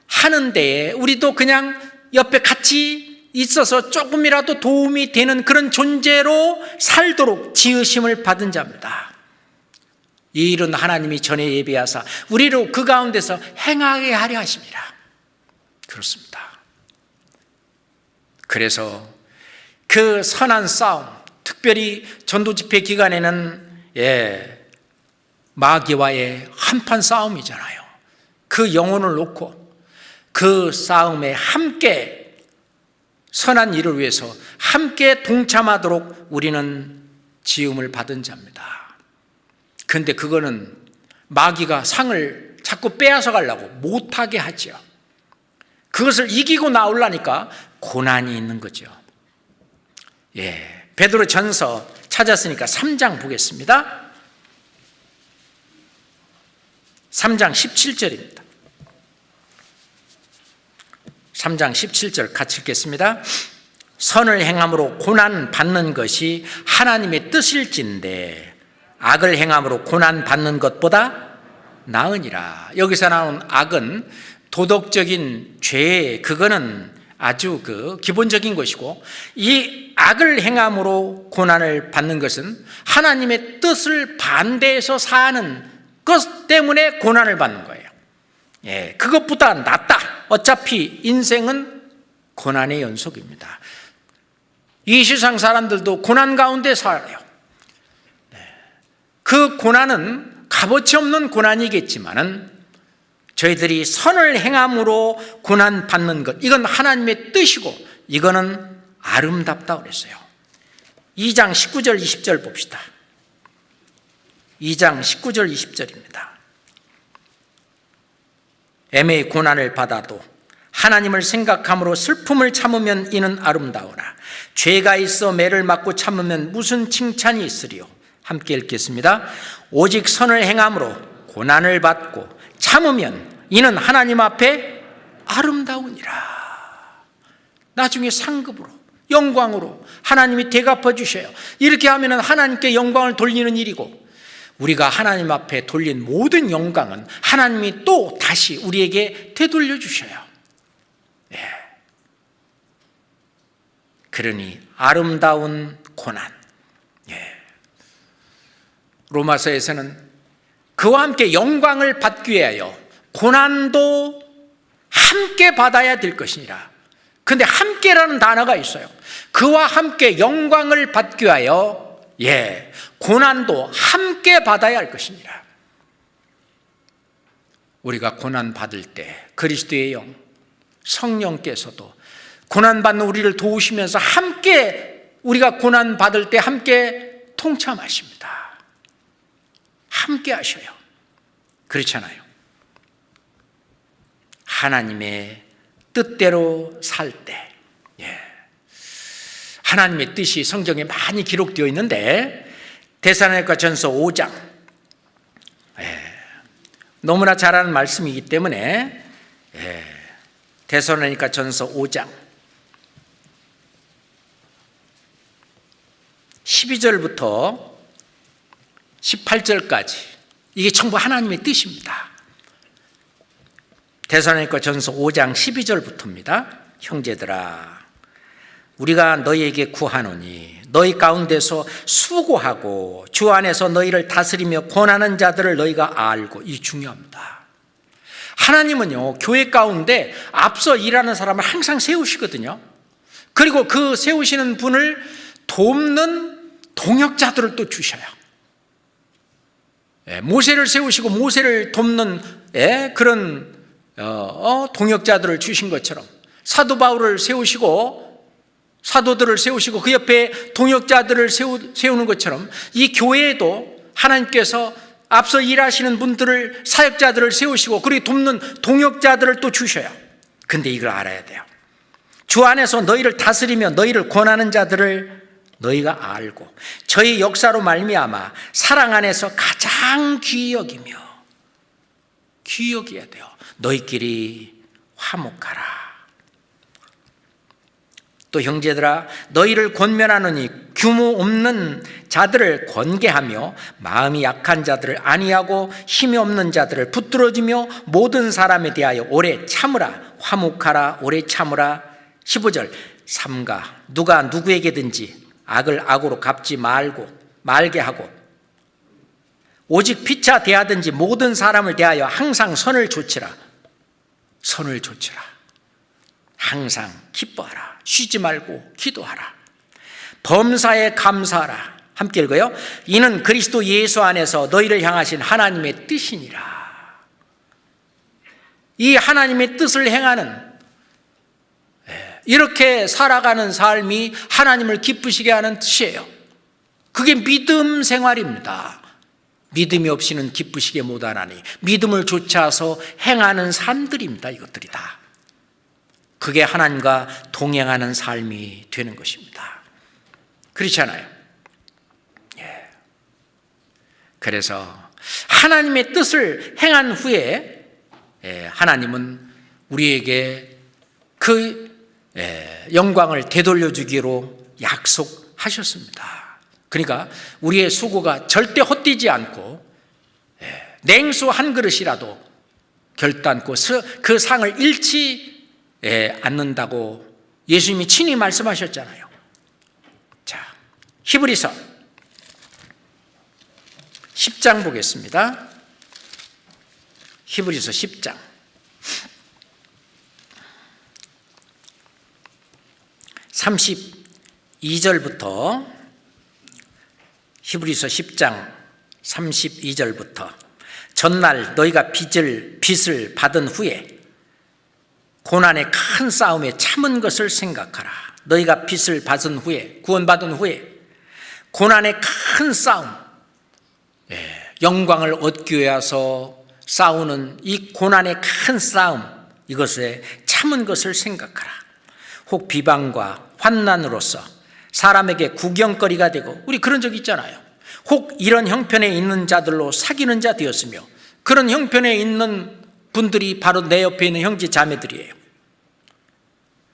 하는 데에 우리도 그냥 옆에 같이 있어서 조금이라도 도움이 되는 그런 존재로 살도록 지으심을 받은 자입니다. 이 일은 하나님이 전에 예비하사 우리로 그 가운데서 행하게 하려 하심이라. 그렇습니다. 그래서 그 선한 싸움, 특별히 전도집회 기간에는 마귀와의 한판 싸움이잖아요. 그 영혼을 놓고 그 싸움에 함께 선한 일을 위해서 함께 동참하도록 우리는 지음을 받은 자입니다. 그런데 그거는 마귀가 상을 자꾸 빼앗아 가려고 못하게 하죠. 그것을 이기고 나오려니까 고난이 있는 거죠. 베드로 전서 찾았으니까 3장 보겠습니다. 3장 17절입니다. 3장 17절 같이 읽겠습니다. 선을 행함으로 고난 받는 것이 하나님의 뜻일진데 악을 행함으로 고난 받는 것보다 나으니라. 여기서 나온 악은 도덕적인 죄, 그거는 아주 기본적인 것이고, 이 악을 행함으로 고난을 받는 것은 하나님의 뜻을 반대해서 사는 것 때문에 고난을 받는 거예요. 그것보다 낫다. 어차피 인생은 고난의 연속입니다. 이 세상 사람들도 고난 가운데 살아요. 그 고난은 값어치 없는 고난이겠지만은 저희들이 선을 행함으로 고난 받는 것, 이건 하나님의 뜻이고 이거는 아름답다고 그랬어요. 2장 19절 20절 봅시다. 2장 19절 20절입니다. 애매히 고난을 받아도 하나님을 생각함으로 슬픔을 참으면 이는 아름다우나 죄가 있어 매를 맞고 참으면 무슨 칭찬이 있으리요. 함께 읽겠습니다. 오직 선을 행함으로 고난을 받고 참으면 이는 하나님 앞에 아름다우니라. 나중에 상급으로 영광으로 하나님이 대갚아 주셔요. 이렇게 하면 하나님께 영광을 돌리는 일이고, 우리가 하나님 앞에 돌린 모든 영광은 하나님이 또 다시 우리에게 되돌려 주셔요. 그러니 아름다운 고난. 로마서에서는 그와 함께 영광을 받기 위하여 고난도 함께 받아야 될 것이니라. 그런데 함께라는 단어가 있어요. 그와 함께 영광을 받기 위하여 고난도 함께 받아야 할 것이니라. 우리가 고난 받을 때 그리스도의 영, 성령께서도 고난받는 우리를 도우시면서 함께, 우리가 고난 받을 때 함께 통참하십니다. 함께 하셔요. 그렇잖아요. 하나님의 뜻대로 살 때, 하나님의 뜻이 성경에 많이 기록되어 있는데, 데살로니가 전서 5장, 너무나 잘 아는 말씀이기 때문에 데살로니가 전서 5장 12절부터 18절까지, 이게 전부 하나님의 뜻입니다. 데살로니가 전서 5장 12절부터입니다. 형제들아, 우리가 너희에게 구하노니 너희 가운데서 수고하고 주 안에서 너희를 다스리며 권하는 자들을 너희가 알고. 이 중요합니다. 하나님은요, 교회 가운데 앞서 일하는 사람을 항상 세우시거든요. 그리고 그 세우시는 분을 돕는 동역자들을 또 주셔요. 모세를 세우시고 모세를 돕는 그런 동역자들을 주신 것처럼, 사도 바울을 세우시고 사도들을 세우시고 그 옆에 동역자들을 세우는 것처럼, 이 교회에도 하나님께서 앞서 일하시는 분들을, 사역자들을 세우시고 그리고 돕는 동역자들을 또 주셔요. 근데 이걸 알아야 돼요. 주 안에서 너희를 다스리며 너희를 권하는 자들을 너희가 알고 저희 역사로 말미암아 사랑 안에서 가장 귀히 여기며, 귀히 여겨야 돼요. 너희끼리 화목하라. 또 형제들아, 너희를 권면하노니 규모 없는 자들을 권계하며 마음이 약한 자들을 안위하고 힘이 없는 자들을 붙들어주며 모든 사람에 대하여 오래 참으라. 화목하라. 오래 참으라. 15절, 삼가 누가 누구에게든지 악을 악으로 갚지 말게 하고 오직 피차 대하든지 모든 사람을 대하여 항상 선을 조치라. 선을 조치라. 항상 기뻐하라. 쉬지 말고 기도하라. 범사에 감사하라. 함께 읽어요. 이는 그리스도 예수 안에서 너희를 향하신 하나님의 뜻이니라. 이 하나님의 뜻을 행하는, 이렇게 살아가는 삶이 하나님을 기쁘시게 하는 뜻이에요. 그게 믿음 생활입니다. 믿음이 없이는 기쁘시게 못하나니 믿음을 좇아서 행하는 삶들입니다. 이것들이 다. 그게 하나님과 동행하는 삶이 되는 것입니다. 그렇지 않아요? 그래서 하나님의 뜻을 행한 후에 하나님은 우리에게 그 영광을 되돌려 주기로 약속하셨습니다. 그러니까 우리의 수고가 절대 헛되지 않고 냉수 한 그릇이라도 결단코 그 상을 잃지 않는다고 예수님이 친히 말씀하셨잖아요. 자, 히브리서 10장 보겠습니다. 히브리서 10장 32절부터 히브리서 10장 32절부터 전날 너희가 빚을 받은 후에 고난의 큰 싸움에 참은 것을 생각하라. 너희가 빚을 받은 후에, 구원받은 후에 고난의 큰 싸움, 영광을 얻기 위해서 싸우는 이 고난의 큰 싸움, 이것에 참은 것을 생각하라. 혹 비방과 환난으로서 사람에게 구경거리가 되고, 우리 그런 적 있잖아요. 혹 이런 형편에 있는 자들로 사귀는 자 되었으며, 그런 형편에 있는 분들이 바로 내 옆에 있는 형제 자매들이에요.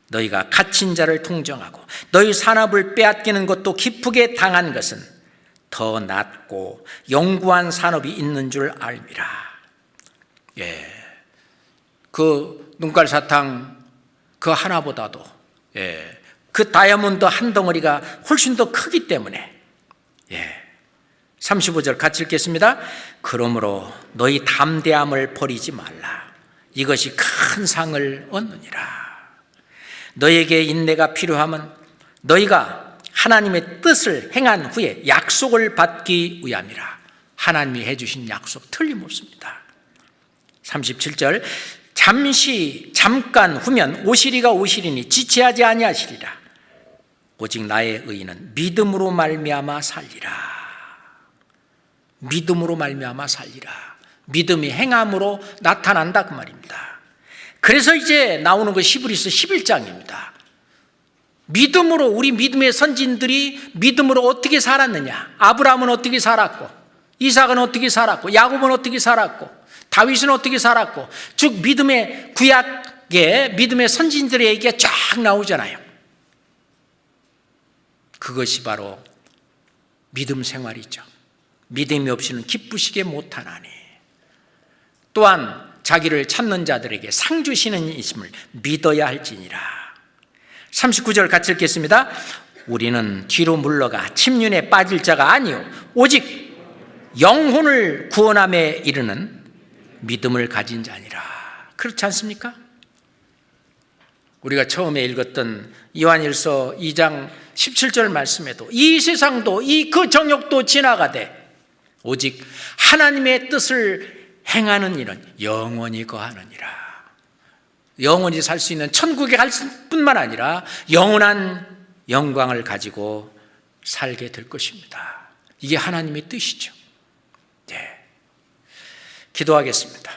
너희가 갇힌 자를 통정하고 너희 산업을 빼앗기는 것도 기쁘게 당한 것은 더 낫고 영구한 산업이 있는 줄 알미라. 그 눈깔 사탕 그 하나보다도 그 다이아몬드 한 덩어리가 훨씬 더 크기 때문에 35절 같이 읽겠습니다. 그러므로 너희 담대함을 버리지 말라. 이것이 큰 상을 얻느니라. 너희에게 인내가 필요하면 너희가 하나님의 뜻을 행한 후에 약속을 받기 위함이라. 하나님이 해주신 약속 틀림없습니다. 37절 잠깐 후면 오시리가 오시리니 지체하지 아니하시리라. 오직 나의 의인은 믿음으로 말미암아 살리라. 믿음으로 말미암아 살리라. 믿음이 행함으로 나타난다 그 말입니다. 그래서 이제 나오는 것이 히브리서 11장입니다. 믿음으로, 우리 믿음의 선진들이 믿음으로 어떻게 살았느냐. 아브라함은 어떻게 살았고, 이삭은 어떻게 살았고, 야곱은 어떻게 살았고, 다윗은 어떻게 살았고, 즉 믿음의 구약의 믿음의 선진들의 얘기가 쫙 나오잖아요. 그것이 바로 믿음 생활이죠. 믿음이 없이는 기쁘시게 못하나니. 또한 자기를 찾는 자들에게 상 주시는 이심을 믿어야 할지니라. 39절 같이 읽겠습니다. 우리는 뒤로 물러가 침륜에 빠질 자가 아니요 오직 영혼을 구원함에 이르는 믿음을 가진 자니라. 그렇지 않습니까? 우리가 처음에 읽었던 요한일서 2장 17절 말씀에도 이 세상도 그 정욕도 지나가되 오직 하나님의 뜻을 행하는 일은 영원히 거하느니라. 영원히 살 수 있는 천국에 갈 뿐만 아니라 영원한 영광을 가지고 살게 될 것입니다. 이게 하나님의 뜻이죠. 기도하겠습니다.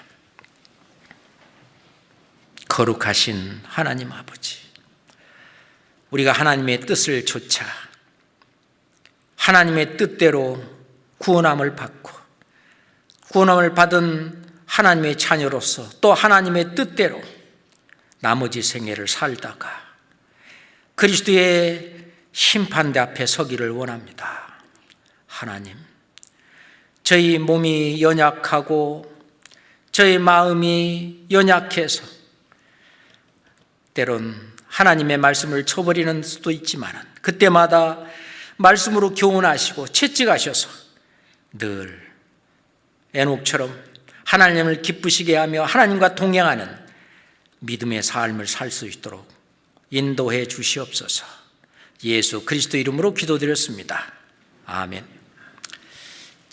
거룩하신 하나님 아버지, 우리가 하나님의 뜻을 좇아 하나님의 뜻대로 구원함을 받고 구원함을 받은 하나님의 자녀로서 또 하나님의 뜻대로 나머지 생애를 살다가 그리스도의 심판대 앞에 서기를 원합니다. 하나님, 저희 몸이 연약하고 저희 마음이 연약해서 때론 하나님의 말씀을 쳐버리는 수도 있지만 그때마다 말씀으로 교훈하시고 채찍하셔서 늘 에녹처럼 하나님을 기쁘시게 하며 하나님과 동행하는 믿음의 삶을 살 수 있도록 인도해 주시옵소서. 예수 그리스도 이름으로 기도드렸습니다. 아멘.